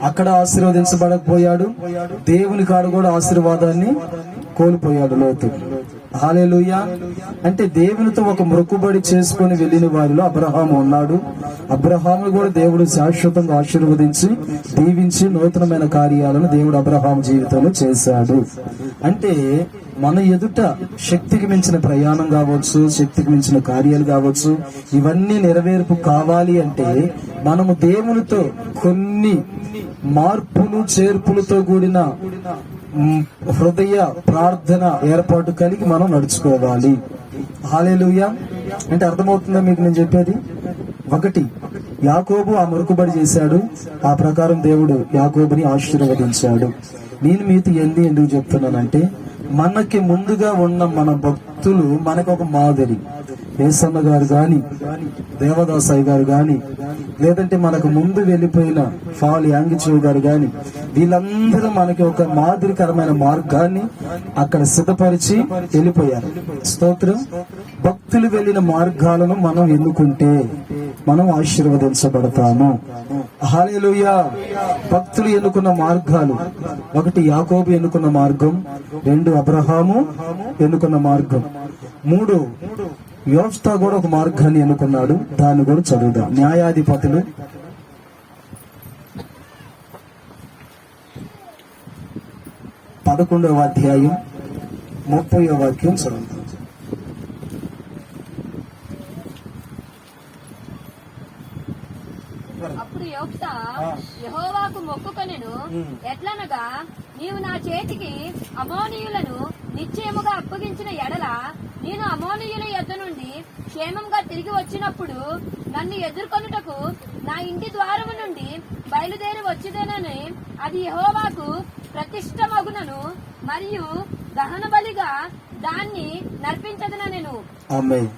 అక్కడ ఆశీర్వదించబడకపోయాడు. దేవుని కాడు కూడా ఆశీర్వాదాన్ని కోల్పోయాడు లోతు. హల్లెలూయా. అంటే దేవునితో ఒక మొక్కుబడి చేసుకుని వెళ్ళిన వారిలో అబ్రహాము ఉన్నాడు. అబ్రహాము కూడా దేవుడు శాశ్వతంగా ఆశీర్వదించి దీవించి నూతనమైన కార్యాలను దేవుడు అబ్రహాము జీవితంలో చేశాడు. అంటే మన ఎదుట శక్తికి మించిన ప్రయాణం కావచ్చు, శక్తికి మించిన కార్యాలు కావచ్చు, ఇవన్నీ నెరవేర్పు కావాలి అంటే మనము దేవునితో కొన్ని మార్పులు చేర్పులతో కూడిన హృదయ ప్రార్థన ఏర్పాటు కలిగి మనం నడుచుకోవాలి. హల్లెలూయా. అంటే అర్థమవుతుందా మీకు నేను చెప్పేది? ఒకటి, యాకోబు ఆ మొక్కుబడి చేశాడు, ఆ ప్రకారం దేవుడు యాకోబుని ఆశీర్వదించాడు. నేను మీతో ఎందుకు చెప్తున్నానంటే, మనకి ముందుగా ఉన్న మన భక్తులు మనకు ఒక మాదిరి. ఏసన్న గారు గాని, దేవదాసాయి గారు గాని, లేదంటే మనకు ముందు వెళ్ళిపోయిన ఫాల్ యాంగిచో గారు గాని, వీళ్ళందరూ మనకి ఒక మాదిరికరమైన మార్గాన్ని అక్కడ సిద్ధపరిచి వెళ్ళిపోయారు. స్తోత్రం. భక్తులు వెళ్ళిన మార్గాలను మనం ఎన్నుకుంటే మనం ఆశీర్వదించబడతాము. హల్లెలూయా. భక్తులు ఎన్నుకున్న మార్గాలు, ఒకటి యాకోబు ఎన్నుకున్న మార్గం, రెండు అబ్రహాము ఎన్నుకున్న మార్గం, మూడు యోఫ్తా కూడా ఒక మార్గాన్ని ఎన్నుకున్నాడు. దాన్ని కూడా చదువుదాం. న్యాయాధిపతులు 11వ అధ్యాయం 30వ వాక్యం చదువుదాం. అప్పుడు యోఫ్తా యెహోవాకు మొక్కుకొనెను, ఎట్లనగా నీవు నా చేతికి అమోనీయులను నిశ్చయముగా అప్పగించిన ఎడల నేను అమోనీయుల యొద్ద నుండి క్షేమంగా తిరిగి వచ్చినప్పుడు నన్ను ఎదుర్కొనుటకు నా ఇంటి ద్వారము నుండి బయలుదేరి వచ్చేదనని అది యెహోవాకు ప్రతిష్టమగునను, మరియు దహన బలిగా దాన్ని నర్పించదనెను. ఆమేన్.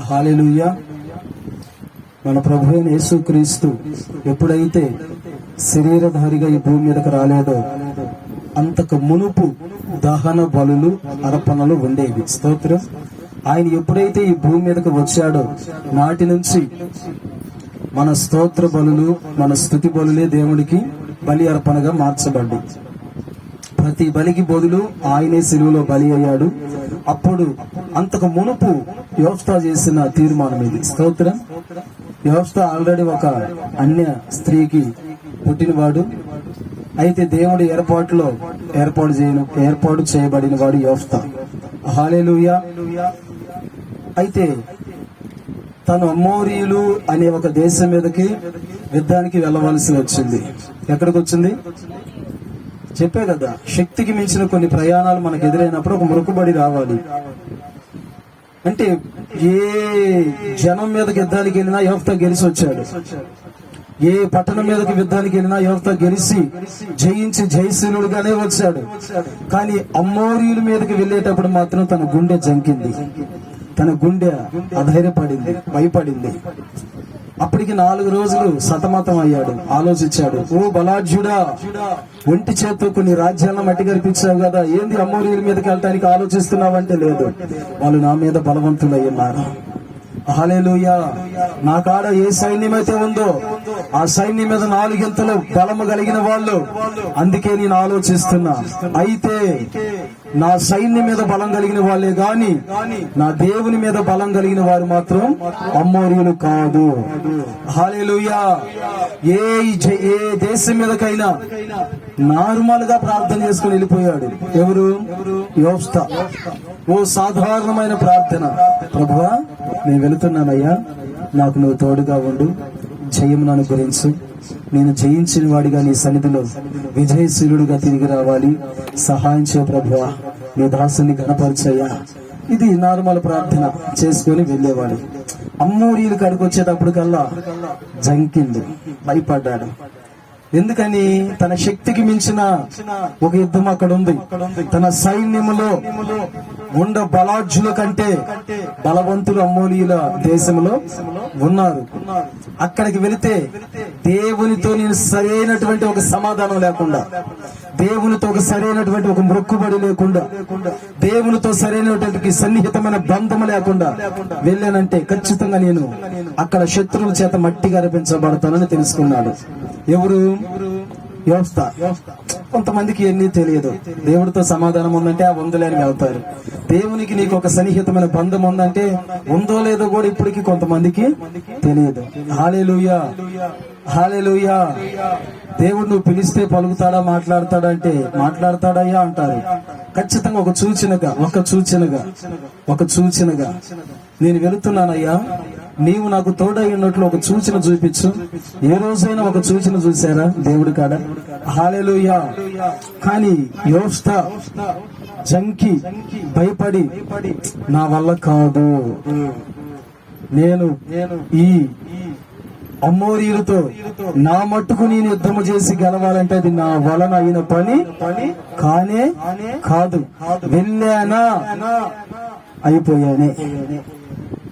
హల్లెలూయా. మన ప్రభు అయిన యేసుక్రీస్తు ఎప్పుడైతే శరీరధారిగా ఈ భూమి మీదకి రాలేదో అంతకు మునుపు దహన బలులు, అర్పణలు ఉండేవి. స్తోత్రం. ఆయన ఎప్పుడైతే ఈ భూమి మీదకి వచ్చాడో నాటి నుంచి మన స్తోత్ర బలులు, మన స్తుతి బలులే దేవుడికి బలి అర్పణగా మార్చబడ్డాయి. ప్రతి బలికి బదులు ఆయనే సిలువలో బలి అయ్యాడు. అప్పుడు అంతకు మునుపు యోఫ్తా చేసిన తీర్మానం ఇది. స్తోత్రం. యోఫ్తా ఆల్రెడీ ఒక అన్య స్త్రీకి పుట్టినవాడు. అయితే దేవుడి ఏర్పాటు చేయబడిన వాడు యోఫ్తా. హల్లెలూయా. అయితే తను అమోరీయులు అనే ఒక దేశం మీదకి యుద్ధానికి వెళ్ళవలసి వచ్చింది. ఎక్కడికి వచ్చింది? చెప్పే కదా, శక్తికి మించిన కొన్ని ప్రయాణాలు మనకు ఎదురైనప్పుడు ఒక మొక్కుబడి రావాలి. అంటే ఏ జనం మీదకి యుద్ధానికి వెళ్ళినా యోఫ్తా గెలిచి వచ్చాడు. ఏ పట్టణం మీదకి యుద్ధానికి వెళ్ళినా యోఫ్తా గెలిచి జయించి జయశీలుడుగానే వచ్చాడు. కానీ అమోరీయుల మీదకి వెళ్ళేటప్పుడు మాత్రం తన గుండె జంకింది, తన గుండె అధైర్యపడింది, భయపడింది. అప్పటికి 4 రోజులు సతమతం అయ్యాడు, ఆలోచించాడు. ఓ బలాఢ్యుడా, ఒంటి చేత్తో కొన్ని రాజ్యాలను మట్టి కనిపించావు కదా, ఏంది అమోరీయుల మీదకి వెళ్ళటానికి ఆలోచిస్తున్నావంటే, లేదు, వాళ్ళు నా మీద బలవంతులయ్యున్నారు. హల్లెలూయా. నా కాడ ఏ సైన్యం అయితే ఉందో ఆ సైన్యం మీద 4 బలము కలిగిన వాళ్ళు, అందుకే నేను ఆలోచిస్తున్నా. అయితే నా సైన్యం మీద బలం కలిగిన వాళ్ళే గాని నా దేవుని మీద బలం కలిగిన వారు మాత్రం అమోరీయులు కాదు. హల్లెలూయా. ఏ దేశం మీదకైనా నార్మల్ గా ప్రార్థన చేసుకుని వెళ్ళిపోయాడు. ఎవరు? యోఫ్తా. ఓ సాధారణమైన ప్రార్థన. ప్రభువా, నేను వెళుతున్నానయ్యా, నాకు నువ్వు తోడుగా ఉండు, జయము నన్ను గురించు, నేను జయించిన వాడిగా నీ సన్నిధిలో విజయశీలుడుగా తిరిగి రావాలి, సహాయం చేయ ప్రభువా, నీ దాసుని ఘనపరచయ్యా. ఇది నార్మల్ ప్రార్థన చేసుకుని వెళ్ళేవాడు. అమ్మోరీయులు కాడికి వచ్చేటప్పుడు కల్లా జంకింది, భయపడ్డాడు. ఎందుకని? తన శక్తికి మించిన ఒక యుద్ధం అక్కడ ఉంది. తన సైన్యములో ఉండ బలాఢ్యుల కంటే బలవంతులు అమ్మోనీయుల దేశంలో ఉన్నారు. అక్కడికి వెళితే దేవునితో నేను సరైనటువంటి ఒక సమాధానం లేకుండా, దేవునితో ఒక సరైనటువంటి ఒక మొక్కుబడి లేకుండా, దేవునితో సరైనటువంటి సన్నిహితమైన బంధం లేకుండా వెళ్ళానంటే ఖచ్చితంగా నేను అక్కడ శత్రువుల చేత మట్టి కనిపించబడతానని తెలుసుకున్నాడు. ఎవరు? యోఫ్తా. కొంతమందికి ఎన్ని తెలియదు. దేవుడితో సమాధానం ఉందంటే ఆ ఉందలేని వెళ్తారు. దేవునికి నీకు ఒక సన్నిహితమైన బంధం ఉందంటే ఉందో లేదో కూడా ఇప్పటికీ కొంతమందికి తెలియదు. హల్లెలూయా. హల్లెలూయా. దేవుడు నువ్వు పిలిస్తే పలుకుతాడా, మాట్లాడతాడా అంటే మాట్లాడతాడయ్యా అంటారు. ఖచ్చితంగా ఒక సూచనగా నేను వెళుతున్నానయ్యా, నీవు నాకు తోడై ఉన్నట్లు ఒక సూచన చూపించు. ఏ రోజైనా ఒక సూచన చూసారా దేవుడి కాడ? హల్లెలూయా. కానీ యోఫ్తా జంకి భయపడి నా వల్ల కాదు, నేను ఈ అమోరీలతో నా మట్టుకు నేను యుద్ధము చేసి గెలవాలంటే అది నా వలన అయిన పని కానే కాదు, వెళ్ళానా అయిపోయానే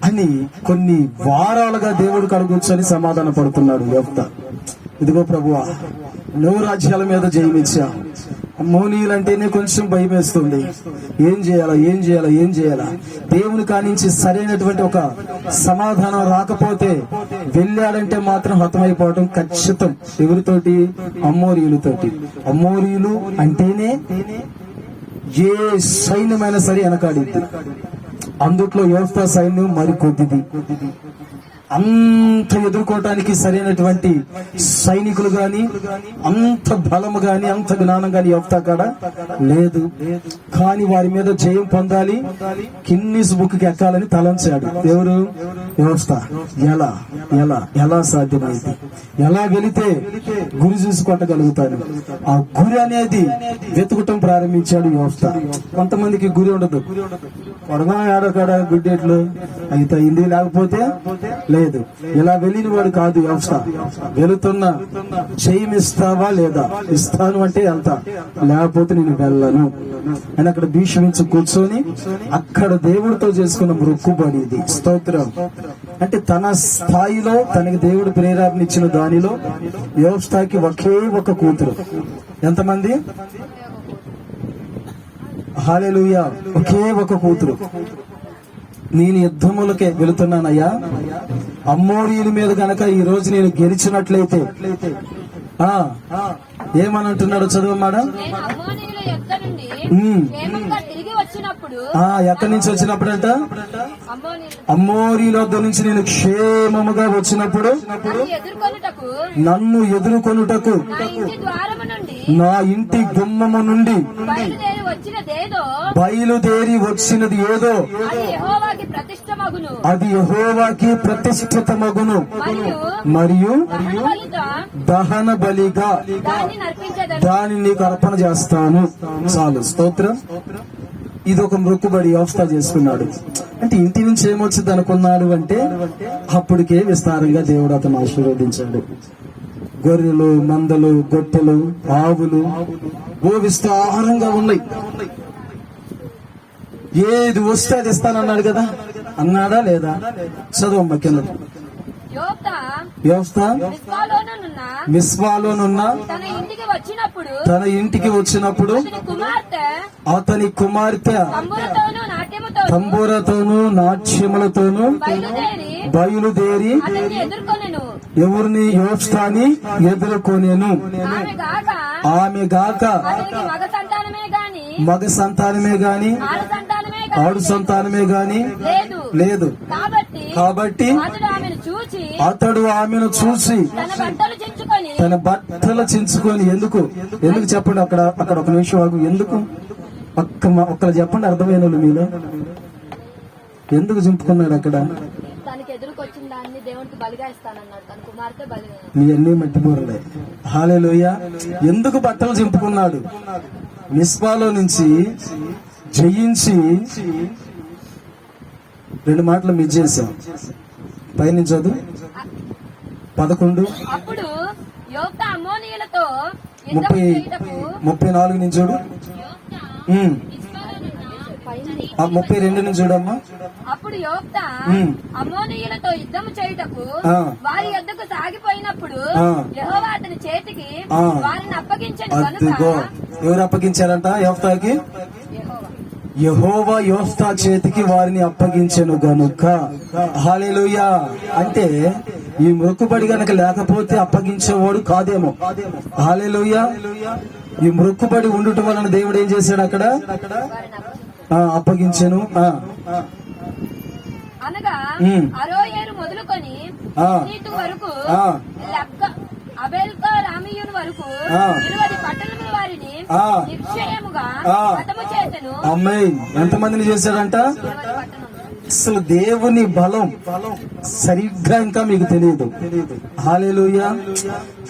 అని కొన్ని వారాలుగా దేవుడు కడుగుచ్చని సమాధాన పడుతున్నాడు యోఫ్తా. ఇదిగో ప్రభువా, నువ్వు రాజ్యాల మీద జయమిచ్చా, అమ్మోనీయులంటేనే కొంచెం భయం వేస్తుంది. ఏం చేయాలా? దేవుని కానించి సరైనటువంటి ఒక సమాధానం రాకపోతే వెళ్ళాడంటే మాత్రం హతమైపోవడం ఖచ్చితం. ఎవరితోటి? అమ్మోరీయులతోటి. అమ్మోరీయులు అంటేనే ఏ సైన్యమైనా సరే వెనకాడిద్ది. అందుట్లో యోఫ్తా సైన్యం మరి కొద్దిది. అంత ఎదుర్కోవటానికి సరైనటువంటి సైనికులు గాని, అంత బలము గాని, అంత జ్ఞానం గాని యోఫ్తా కాడ లేదు. కానీ వారి మీద జయం పొందాలి, గిన్నీస్ బుక్ కి ఎక్కాలని తలంచాడు. ఎవరు? యోఫ్తా. ఎలా సాధ్యమైంది? ఎలా వెళితే గురి చూసి కొట్టగలుగుతాను? ఆ గురి అనేది వెతుకుటం ప్రారంభించాడు యోఫ్తా. కొంతమందికి గురి ఉండదు, కొడగా ఆడకాడ గుడ్డేట్లు అయితే అయింది, లేకపోతే లేదు. ఇలా వెళ్ళిన వాడు కాదు యోఫ్తా. వెళుతున్నా జయం ఇస్తావా లేదా? ఇస్తాను అంటే వెళ్తా, లేకపోతే నేను వెళ్ళను అని అక్కడ భీష్మించి కూర్చొని అక్కడ దేవుడితో చేసుకున్న మొక్కుబడి ఇది. స్తోత్రం. అంటే తన స్థాయిలో తనకి దేవుడు ప్రేరేపణ ఇచ్చిన దానిలో యోఫ్తాకి ఒకే ఒక కూతురు. ఎంతమంది? హల్లెలూయా. ఒకే ఒక కూతురు. నేను యుద్ధములకే వెళుతున్నానయ్యా, అమ్మోరీయుల మీద గనక ఈ రోజు నేను గెలిచినట్లయితే ఏమని అంటున్నాడు చదువమాడా? నేను అమ్మోనీయుల యొద్ద నుండి క్షేమంగా తిరిగి వచ్చినప్పుడు, ఎక్కడి నుంచి వచ్చినప్పుడంట? అమ్మోనీయుల అమ్మోరీయుల వద్ద నుంచి నేను క్షేమముగా వచ్చినప్పుడు నన్ను ఎదుర్కొనుటకు నా ఇంటి ద్వారము నుండి, నా ఇంటి గుమ్మము నుండి బయలుదేరి వచ్చినది ఏదో అది యెహోవాకి ప్రతిష్టమగును, అది యెహోవాకి ప్రతిష్ఠితమగును, మరియు దహన బలిగా దాన్ని నీకు అర్పణ చేస్తాను. చాలు. స్తోత్రం. ఇది ఒక మొక్కుబడి యోఫ్తా చేసుకున్నాడు. అంటే ఇంటి నుంచి ఏమొచ్చింది అనుకున్నాడు అంటే అప్పటికే విస్తారంగా దేవుడు అతను ఆశీర్వదించాడు. గొర్రెలు, మందలు, గొట్టెలు, ఆవులు విస్తారంగా ఉన్నాయి. ఏది వస్తే అది ఇస్తానన్నాడు కదా, అన్నాడా లేదా? చదువు కింద. యోఫ్తా మిస్పాలోనున్న తన ఇంటికి వచ్చినప్పుడు అతని కుమార్తె తంబూరతోనూ నాట్యములతోనూ బయలుదేరి ఎవరిని? యోఫ్తాని ఎదుర్కొనేను. ఆమె గాక మగ సంతానమే గాని ఆడు సంతానమే గాని లేదు. కాబట్టి అతడు ఆమెను చూసి తన బట్టలు చించుకొని ఎందుకు చెప్పండి? అక్కడ ఒక నిమిషం ఆగు. ఎందుకు ఒక్కరు చెప్పండి, అర్థమైన వాళ్ళు మీలో. ఎందుకు చింపుకున్నాడు అక్కడ? మీ అన్ని మట్టిపోరలే. హల్లెలూయా. ఎందుకు బట్టలు చింపుకున్నాడు? మిస్పాలో నుంచి జయించి 2 మాటలు మిస్ చేశాం. పైనుంచి చదువు 11 34 నుంచి చూడు. 32 నుంచి చూడమ్మా. అప్పుడు యోఫ్తా అమ్మోనీయులతో యుద్ధము చేయుటకు వారి యొద్దకు సాగిపోయినప్పుడు యెహోవా అతని చేతికి వారిని అప్పగించను గనుక. ఎవరు అప్పగించారంట యోఫ్తాకి? యెహోవా యోఫ్తా చేతికి వారిని అప్పగించెను గనుక. హల్లెలూయా. అంటే ఈ మొక్కుబడి గనక లేకపోతే అప్పగించేవాడు కాదేమో. హల్లెలూయా. ఈ మొక్కుబడి ఉండటం వలన దేవుడు ఏం చేశాడు? అక్కడ అప్పగించెను. అనగా అరోయేరు మొదలుకొని వరకు అబేల్కా రామీయుని వరకు 20 పట్టణముల వారిని నిశ్చయముగా హతము చేసెను. అమ్మాయి ఎంతమందిని చేశాడంట? అసలు దేవుని బలం సరిగ్గా ఇంకా మీకు తెలియదు. హల్లెలూయా.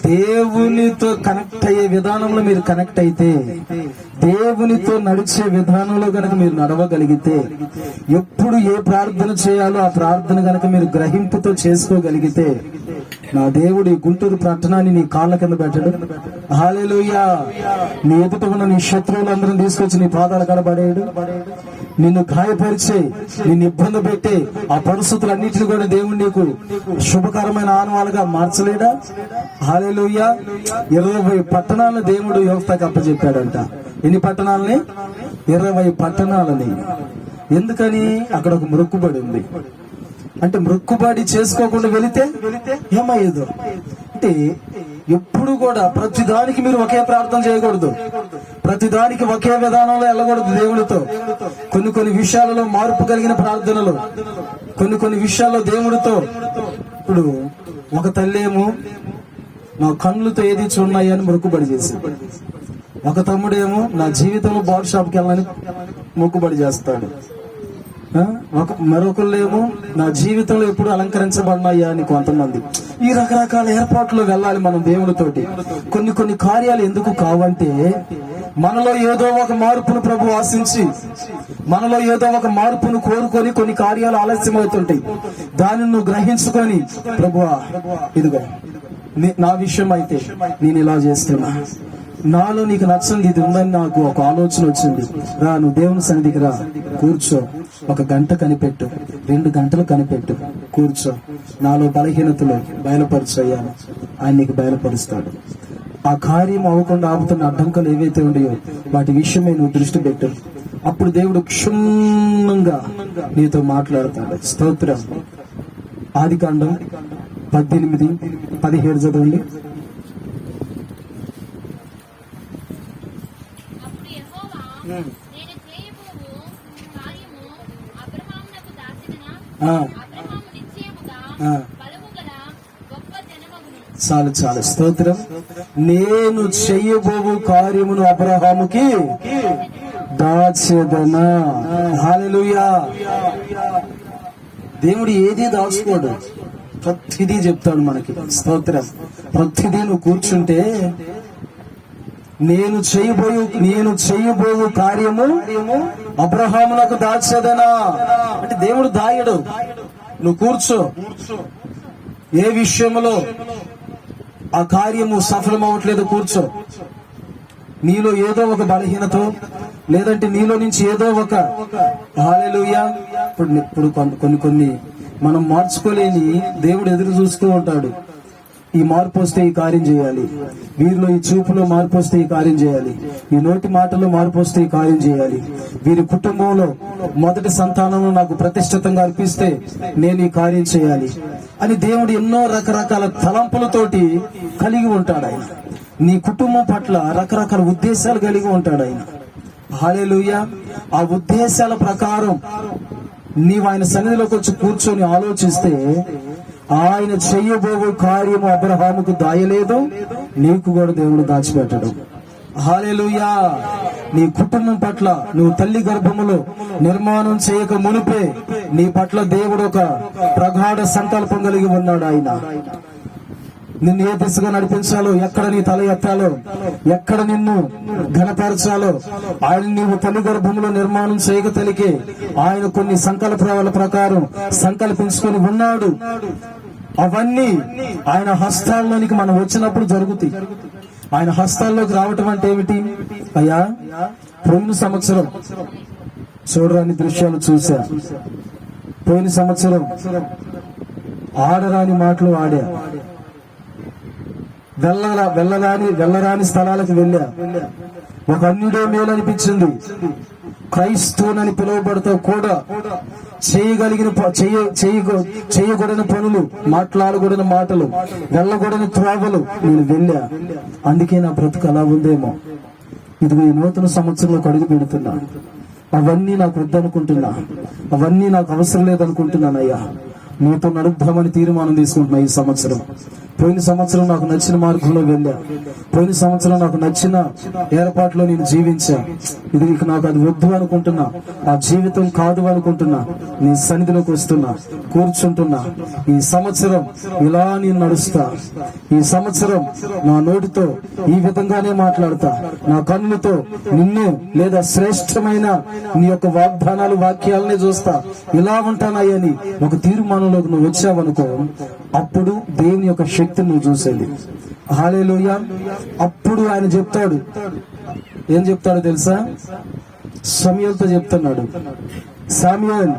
దేవునితో కనెక్ట్ అయ్యే విధానంలో మీరు కనెక్ట్ అయితే, దేవునితో నడిచే విధానంలో గనక మీరు నడవగలిగితే, ఎప్పుడు ఏ ప్రార్థన చేయాలో ఆ ప్రార్థన గనక మీరు గ్రహింపుతో చేసుకోగలిగితే, నా దేవుడు ఈ గుంటూరు పట్టణాన్ని నీ కాళ్ళ కింద పెట్టడు. హల్లెలూయా. నీ ఎదుట ఉన్న నీ శత్రువులందరినీ తీసుకొచ్చి నీ పాదాల కడబడేయడు. నిన్ను గాయపరిచే, నిన్ను ఇబ్బంది పెట్టే ఆ పరిస్థితులన్నింటినీ కూడా దేవుడు నీకు శుభకరమైన ఆనవాలుగా మార్చలేడా? హల్లెలూయా. 20 పట్టణాలను దేవుడు యోక్తకు అప్పచెప్పాడంట. ఎన్ని పట్టణాలని? 20 పట్టణాలని. ఎందుకని? అక్కడ ఒక మొక్కుబడి ఉంది. అంటే మొక్కుబడి చేసుకోకుండా వెళితే ఏమయ్యేదో అంటే, ఎప్పుడు కూడా ప్రతిదానికి మీరు ఒకే ప్రార్థన చేయకూడదు, ప్రతిదానికి ఒకే విధానంలో వెళ్ళకూడదు దేవుడితో. కొన్ని విషయాలలో మార్పు కలిగిన ప్రార్థనలు, కొన్ని విషయాల్లో దేవుడితో. ఇప్పుడు ఒక తల్లేమో నా కన్నులతో ఏది చూడాయి అని మొక్కుబడి చేసింది. ఒక తమ్ముడేమో నా జీవితంలో బార్ షాప్కి వెళ్ళాలని మొక్కుబడి చేస్తాడు. మరొకళ్ళేమో నా జీవితంలో ఎప్పుడు అలంకరించబడినాయా అని కొంతమంది. ఈ రకరకాల ఏర్పాట్లు వెళ్ళాలి మనం దేవుడితోటి. కొన్ని కార్యాలు ఎందుకు కావంటే, మనలో ఏదో ఒక మార్పును ప్రభు ఆశించి, మనలో ఏదో ఒక మార్పును కోరుకొని కొన్ని కార్యాలు ఆలస్యం అవుతుంటాయి. దానిని నువ్వు గ్రహించుకొని, ప్రభువా ఇదిగో నా విషయం అయితే నేను ఇలా చేస్తున్నా, నాలో నీకు నచ్చింది ఇది ఉందని నాకు ఒక ఆలోచన వచ్చింది. రా, నువ్వు దేవుని సన్నిధికి రా, కూర్చో, 1 గంట కనిపెట్టు, 2 గంటలు కనిపెట్టు, కూర్చో, నాలో బలహీనతలు బయలుపరచయ్యాను. ఆయన నీకు బయలుపరుస్తాడు. ఆ కార్యం అవ్వకుండా ఆపుతున్న అడ్డంకులు ఏవైతే ఉన్నాయో వాటి విషయమై నువ్వు దృష్టి పెట్టు. అప్పుడు దేవుడు క్షుణ్ణంగా నీతో మాట్లాడతాడు. స్తోత్రం. ఆదికాండం 18:17 చదవండి. అప్పుడు యెహోవా, నేను చేయబోవు కార్యము అబ్రహామునకు దాచెదనా? అబ్రహాము నిశ్చయముగా బలముగల గొప్ప జనమగును. చాలు. స్తోత్రం. నేను చెయ్యబోవు కార్యమును అబ్రహాముకి దాచెదనా. హల్లెలూయా. దేవుడు ఏది దాచుకోడు, ప్రతిదీ చెప్తాడు మనకి. స్తోత్రం. ప్రతిదీ నువ్వు కూర్చుంటే, నేను చేయబోయే కార్యము అబ్రహామునకు దాచేదనా అంటే దేవుడు దాయడు. నువ్వు కూర్చో. ఏ విషయంలో ఆ కార్యము సఫలం అవ్వట్లేదు కూర్చో. నీలో ఏదో ఒక బలహీనత, లేదంటే నీలో నుంచి ఏదో ఒక హల్లెలూయా. ఇప్పుడు కొన్ని మనం మార్చుకోలేని దేవుడు ఎదురు చూస్తూ ఉంటాడు. ఈ మార్పు వస్తే ఈ కార్యం చేయాలి, వీరిలో ఈ చూపులో మార్పు వస్తే ఈ కార్యం చేయాలి, ఈ నోటి మాటలో మార్పు వస్తే ఈ కార్యం చేయాలి, వీరి కుటుంబంలో మొదటి సంతానంలో నాకు ప్రతిష్ఠితంగా అర్పిస్తే నేను ఈ కార్యం చేయాలి అని దేవుడు ఎన్నో రకరకాల తలంపులతోటి కలిగి ఉంటాడు. ఆయన నీ కుటుంబం పట్ల రకరకాల ఉద్దేశాలు కలిగి ఉంటాడు ఆయన. హల్లెలూయా. ఆ ఉద్దేశాల ప్రకారం నీవు ఆయన సన్నిధిలోకి వచ్చి కూర్చొని ఆలోచిస్తే, ఆయన చెయ్యబోయే కార్యము అబ్రహాముకు దాయలేదు, నీకు కూడా దేవుడు దాచిపెట్టడు. హల్లెలూయా. నీ కుటుంబం పట్ల నువ్వు తల్లి గర్భములో నిర్మాణం చేయక మునిపే నీ పట్ల దేవుడు ఒక ప్రగాఢ సంకల్పం కలిగి ఉన్నాడు. ఆయన నిన్ను ఏ దిశగా నడిపించాలో, ఎక్కడ నీ తల ఎత్తాలో, ఎక్కడ నిన్ను ఘనపరచాలో ఆయన నీవు తల్లి గర్భంలో నిర్మాణం చేయక తెలికే ఆయన కొన్ని సంకల్పాల ప్రకారం సంకల్పించుకొని ఉన్నాడు. అవన్నీ ఆయన హస్తాల్లోనికి మనం వచ్చినప్పుడు జరుగుతాయి. ఆయన హస్తాల్లోకి రావటం అంటే ఏమిటి? అయ్యా, పోయిన సంవత్సరం చూడరాని దృశ్యాలు చూసా, పోయిన సంవత్సరం ఆడరాని మాటలు ఆడా, వెళ్ళరాని స్థలాలకు వెళ్ళా, ఒక అన్యుడే మేలు అనిపించింది, క్రైస్తవునని పిలువబడుతూ కూడా చేయకూడని పనులు, మాట్లాడకూడని మాటలు, వెళ్ళకూడని త్రోవలు నేను వెళ్ళా. అందుకే నా బ్రతుకు అలా ఉందేమో. ఇదిగో ఈ నూతన సంవత్సరంలో అడుగు పెడుతున్నా. అవన్నీ నాకు వద్దనుకుంటున్నా, అవన్నీ నాకు అవసరం లేదనుకుంటున్నానయ్యా. నీతో నడుద్దామని తీర్మానం తీసుకుంటున్నా. ఈ సంవత్సరం పోయిన సంవత్సరం నాకు నచ్చిన మార్గంలో వెళ్ళా, పోయిన సంవత్సరం నాకు నచ్చిన ఏర్పాట్లో నేను జీవించా, ఇది ఇక నాకు అది వద్దు అనుకుంటున్నా, ఆ జీవితం కాదు అనుకుంటున్నా, నీ సన్నిధిలోకి వస్తున్నా, కూర్చుంటున్నా. ఈ సంవత్సరం ఇలా నేను నడుస్తా, ఈ సంవత్సరం నా నోటితో ఈ విధంగానే మాట్లాడతా, నా కన్నులతో నిన్ను లేదా శ్రేష్టమైన నీ యొక్క వాగ్దానాలు వాక్యాలనే చూస్తా, ఇలా ఉంటానయ్యని ఒక తీర్మానంలోకి నువ్వు వచ్చావనుకో, అప్పుడు దేవుని యొక్క శక్తిని నువ్వు చూసేది. హల్లెలూయా. అప్పుడు ఆయన చెప్తాడు, ఏం చెప్తాడో తెలుసా? సమూయేలుతో చెప్తున్నాడు, సమూయేల్,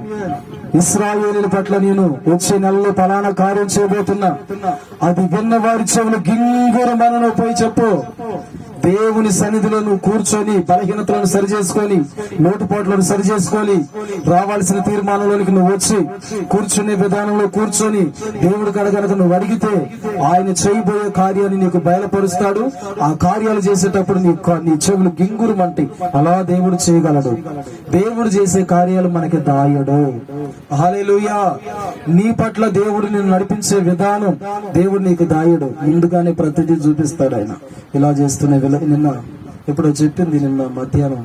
ఇశ్రాయేలీయుల పట్ల నేను వచ్చే నెలలో ఫలానా కార్యం చేయబోతున్నా, అది విన్న వారి చెవులు గింగురమనను పోయి చెప్పు. దేవుని సన్నిధిలో నువ్వు కూర్చొని బలహీనతలను సరి చేసుకొని, లోటుపాట్లను సరి చేసుకొని, రావాల్సిన తీర్మానంలోనికి నువ్వు వచ్చి కూర్చునే విధానంలో కూర్చొని దేవుడు కనుక నువ్వు అడిగితే ఆయన చేయబోయే కార్యాన్ని నీకు బయలుపరుస్తాడు. ఆ కార్యాలు చేసేటప్పుడు నీ చెవులు గింగురమంటే అలా దేవుడు చేయగలడు. దేవుడు చేసే కార్యాలు మనకి దాయడు. హల్లెలూయా. నీ పట్ల దేవుడు నిన్ను నడిపించే విధానం దేవుడు నీకు దాయడు, ముందుగానే ప్రతిదీ చూపిస్తాడు. ఆయన ఇలా చేస్తున్న నిన్న ఎప్పుడో చెప్పింది, నిన్న మధ్యాహ్నం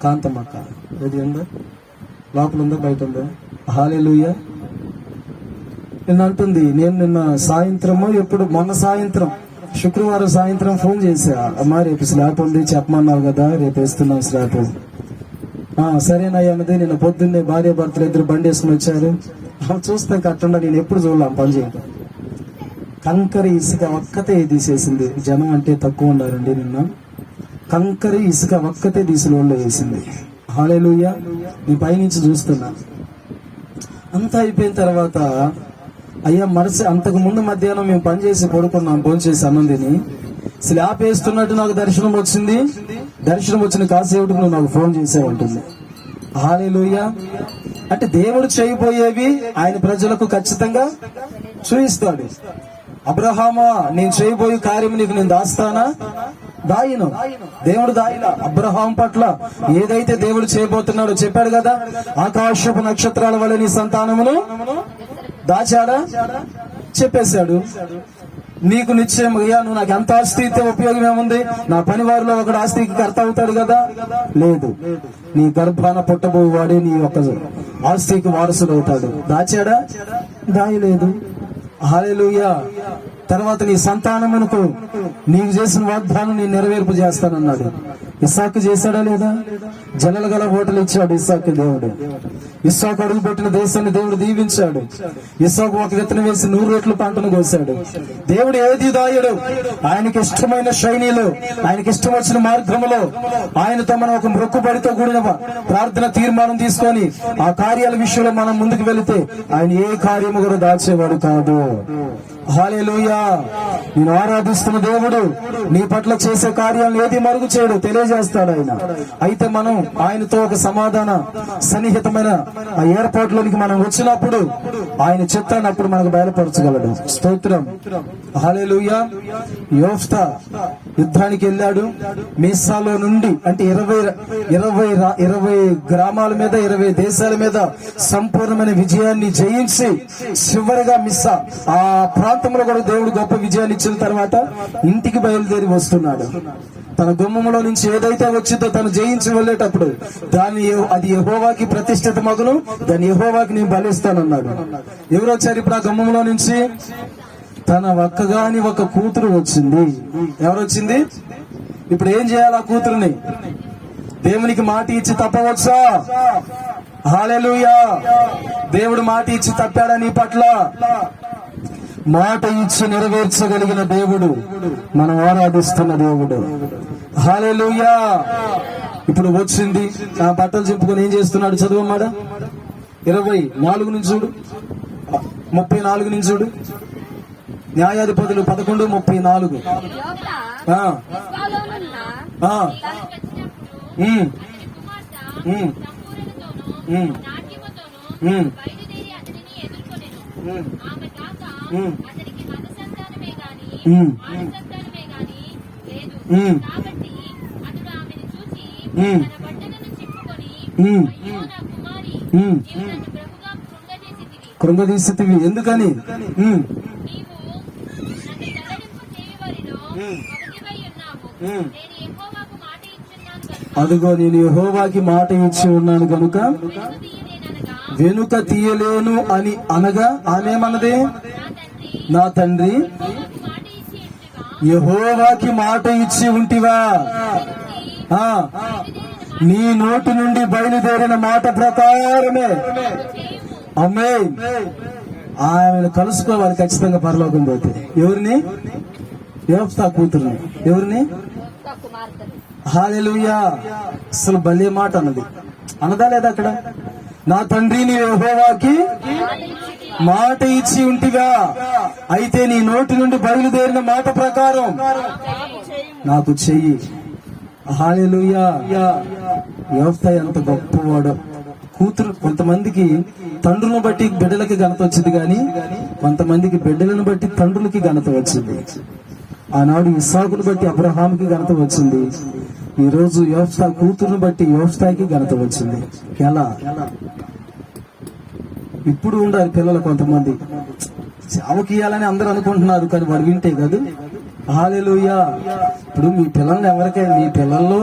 కాంతమ్మక్క, ఏది ఉందా, లోపల ఉందా బయట ఉందా? హల్లెలూయా. నిన్న అంటుంది, నేను నిన్న సాయంత్రమో ఎప్పుడు మొన్న సాయంత్రం శుక్రవారం సాయంత్రం ఫోన్ చేశా, అమ్మా రేపు స్లాబ్ ఉంది చెప్పమన్నావు కదా, రేపు వేస్తున్నాం స్లాబ్. సరేనయ్యా అన్నది. నిన్న పొద్దున్నే భార్య భర్తలు ఇద్దరు బండి వేసుకుని వచ్చారు. చూస్తాం కట్టండా, నేను ఎప్పుడు చూడలేం పని చేయటం. కంకర ఇసుక ఒక్కతే తీసేసింది. జనం అంటే తక్కువ ఉన్నారండి. నిన్న కంకర ఇసుక ఒక్కతే తీసి లోన్లో వేసింది. హల్లెలూయా. నీ పైనుంచి చూస్తున్నా. అంతా అయిపోయిన తర్వాత అయ్యా అంతకు ముందు మధ్యాహ్నం మేము పని చేసి పడుకున్నాం, ఫోన్ చేసి అన్నం తిని స్లాబ్ వేస్తున్నట్టు నాకు దర్శనం వచ్చింది. దర్శనం వచ్చిన కాసేపటికి నువ్వు నాకు ఫోన్ చేసే ఉంటుంది. హల్లెలూయా. అంటే దేవుడు చేయబోయేవి ఆయన ప్రజలకు ఖచ్చితంగా చూపిస్తాడు. అబ్రహామా, నేను చేయబోయే కార్యం నీకు నేను దాస్తానా? దాయిను. దేవుడు దాయిలా. అబ్రహాం పట్ల ఏదైతే దేవుడు చేయబోతున్నాడో చెప్పాడు కదా, ఆకాశపు నక్షత్రాల వల్ల నీ సంతానమును దాచాడా? చెప్పేశాడు. నీకు నిశ్చయమయ్యా, నువ్వు నాకు ఎంత ఆస్తి ఇస్తే ఉపయోగం ఏముంది? నా పని వారిలో ఒకడు ఆస్తికి కర్త అవుతాడు కదా. లేదు, నీ గర్భాన పుట్టబోవాడే నీ యొక్క ఆస్తికి వారసుడు అవుతాడు. దాచాడా? దాయలేదు. హల్లెలూయా. తర్వాత నీ సంతానమునకు నీకు చేసిన వాగ్దానం నేను నెరవేర్పు చేస్తానన్నాడు. ఇస్సాకు చేశాడా లేదా? జలలు గల హోటల్ ఇచ్చాడు ఇస్సాకు దేవుడు. ఇస్సాకు అడుగు పెట్టిన దేశాన్ని దేవుడు దీవించాడు. ఇస్సాకు ఒక విత్తనం వేసి 100 రెట్ల పంటను కోసాడు. దేవుడు ఏది దాయడు. ఆయనకి ఇష్టమైన శైలిలో, ఆయనకి ఇష్టం వచ్చిన మార్గంలో ఆయనతో మనం ఒక మొక్కుబడితో కూడిన ప్రార్థన తీర్మానం తీసుకొని ఆ కార్యాల విషయంలో మనం ముందుకు వెళితే ఆయన ఏ కార్యము కూడా దాచేవాడు కాదు. హల్లెలూయా. నేను ఆరాధిస్తున్న దేవుడు నీ పట్ల చేసే కార్యాలను ఏది మరుగు చేయడు, తెలియజేస్తాడు ఆయన. అయితే మనం ఆయనతో ఒక సమాధాన సన్నిహితమైన ఆ ఏర్పాట్లోనికి మనం వచ్చినప్పుడు ఆయన చిత్తాన్ని అప్పుడు మనకు బయలుపరచగలడు. స్తోత్రం. హల్లెలూయా. యోఫ్తా యుద్ధానికి వెళ్ళాడు. మీసాలో నుండి అంటే 20 గ్రామాల మీద 20 దేశాల మీద సంపూర్ణమైన విజయాన్ని జయించి చివరిగా మిస్సా ఆ ప్రాంతంలో కూడా దేవుడు గొప్ప విజయాన్ని ఇచ్చిన తర్వాత ఇంటికి బయలుదేరి వస్తున్నాడు. తన గుమ్మములో నుంచి ఏదైతే వచ్చిందో తను జయించి వెళ్ళేటప్పుడు అది యెహోవాకి ప్రతిష్ఠిత మగును, దాన్ని యెహోవాకి నేను బలిస్తానన్నాడు. ఎవరు వచ్చారు ఇప్పుడు ఆ గుమ్మంలో నుంచి? తన ఒక్కగాని ఒక కూతురు వచ్చింది. ఎవరొచ్చింది? ఇప్పుడు ఏం చేయాలి? ఆ కూతురుని దేవునికి మాట ఇచ్చి తప్పవచ్చా? హల్లెలూయా. దేవుడు మాట ఇచ్చి తప్పాడా నీ పట్ల? మాట ఇచ్చి నెరవేర్చగలిగిన దేవుడు మనం ఆరాధిస్తున్న దేవుడు. హల్లెలూయా. ఇప్పుడు వచ్చింది. ఆ బట్టలు చింపుకొని ఏం చేస్తున్నాడు? చదువమ్మాడా 24 నుంచి చూడు, 34 నుంచి చూడు. న్యాయాధిపతులు 11:34. అతనికి మన సంతానమే గాని ఆడ సంతానమే గాని లేదు. కాబట్టి అతడు ఆమెను చూసి తన బట్టలను చింపుకొని, అయ్యో నా కుమారి, నీవు నన్ను బహుగా కృంగదీసితివి. ఎందుకని? నీవు నన్ను నేను యెహోవాకు మాట ఇచ్చున్నాను కనుక అదిగో నేను యెహోవాకి మాట ఇచ్చి ఉన్నాను కనుక తీయలేననగా వెనుక తీయలేను అని అనగా ఆమెమన్నది, నా తండ్రి నా తండ్రి యెహోవాకు మాట ఇచ్చి ఉంటిగా యెహోవాకి మాట ఇచ్చి ఉంటివా? నీ నోటి నుండి బయలుదేరిన మాట ప్రకారమే. ఆమేన్. ఆమెను కలుసుకోవాలి ఖచ్చితంగా పరలోకం పోతే. ఎవరిని? యోఫ్తా కూతురుని. ఎవరిని? కుమార్తె హల్లెలూయా. అసలు భలే మాట అన్నది. అనదా లేదా అక్కడ? నా తండ్రి నీ యెహోవాకి మాట ఇచ్చి ఉంటిగా, అయితే నీ నోటి నుండి బయలుదేరిన మాట ప్రకారం నాకు చెయ్యి. హల్లెలూయా. యోఫ్తా ఎంత గొప్పవాడో. కూతురు, కొంతమందికి తండ్రులను బట్టి బిడ్డలకి ఘనత వచ్చింది కానీ కొంతమందికి బిడ్డలను బట్టి తండ్రులకి ఘనత వచ్చింది. ఆనాడు ఇస్సాకును బట్టి అబ్రహాముకి ఘనత వచ్చింది. ఈ రోజు యోఫ్తా కూతురును బట్టి యోఫ్తాకి ఘనత వచ్చింది. ఎలా? ఇప్పుడు ఉండాలి పిల్లలు కొంతమంది సేవకి ఇవ్వాలని అందరూ అనుకుంటున్నారు, కానీ వాడు వింటే కాదు. హల్లెలూయా. ఇప్పుడు మీ పిల్లల్ని ఎవరికైనా, మీ పిల్లల్లో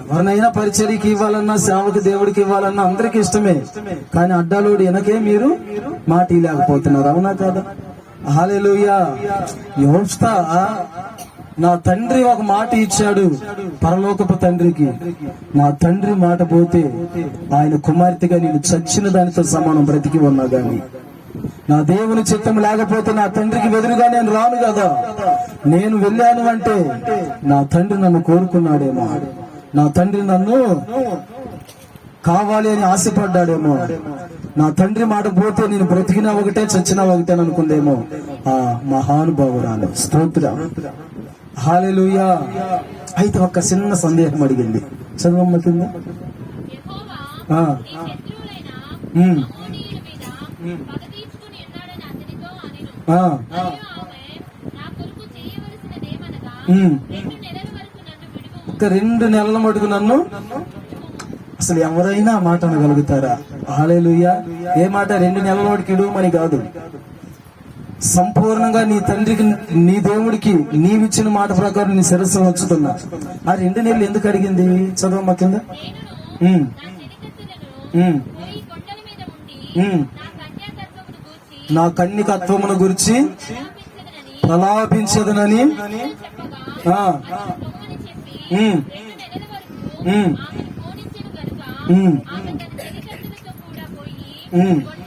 ఎవరినైనా పరిచర్యకి ఇవ్వాలన్నా, సేవకి దేవుడికి ఇవ్వాలన్నా అందరికి ఇష్టమే, కానీ అడ్డాలోడు వెనకే మీరు మాట లేకపోతున్నారు. అవునా కాదా? హల్లెలూయా. యోఫ్తా నా తండ్రి ఒక మాట ఇచ్చాడు పరలోకపు తండ్రికి, నా తండ్రి మాట పోతే ఆయన కుమార్తెగా నేను చచ్చిన దానితో సమానం బ్రతికి ఉన్నా గాని, నా దేవుని చిత్తం లేకపోతే నా తండ్రికి వెదురుగా నేను రాను కదా. నేను వెళ్ళాను అంటే నా తండ్రి నన్ను కోరుకున్నాడేమో, నా తండ్రి నన్ను కావాలి అని ఆశపడ్డాడేమో, నా తండ్రి మాట పోతే నేను బ్రతికినా ఒకటే చచ్చినా ఒకటే అనుకుందేమో ఆ మహానుభావురాలు. స్తోత్రం. హల్లెలూయా. అయితే ఒక చిన్న సందేహం అడిగింది, చదవమ్మ కింద. యెహోవా ఆ, నీ శత్రువులైన ఉమ్, అమ్మోనీయుల మీద పగ తీర్చుకుని ఉన్నాడని అతనితో అనెను. ఆ, మరియు ఆమె నా కొరకు చేయవలసినదేమనగా ఉమ్. 2 నెలల వరకు నన్ను విడువము. ఒక 2 నెలల మటుకు నన్ను. అసలు ఎవరైనా ఆ మాట అనగలుగుతారా? హల్లెలూయా. ఏ మాట? 2 నెలల వాడికి ఇడువమని కాదు, సంపూర్ణంగా నీ తండ్రికి నీ దేవుడికి నీవిచ్చిన మాట ప్రకారం నీ శిరస్సు వచ్చుతున్నా. ఆ 2 నెలలు ఎందుకు అడిగింది? చదవమ్మ కింద. నేనును ఉమ్, నా చెలికత్తెలను ఉమ్, పోయి కొండల మీద ఉండి ఉమ్. నా కన్యాకత్వమును గూర్చి నా కన్నికత్వమును గురించి ప్రలాపించదనని ప్రలాపించదనని చెప్పగా ఆ, పొమ్మని చెప్పి ఉమ్, 2 నెలల వరకు ఉమ్, ఆమెను పోనిచ్చెను గనుక ఉమ్, ఆమె తన చెలికత్తెలతో కూడా పోయి ఉమ్. కొండ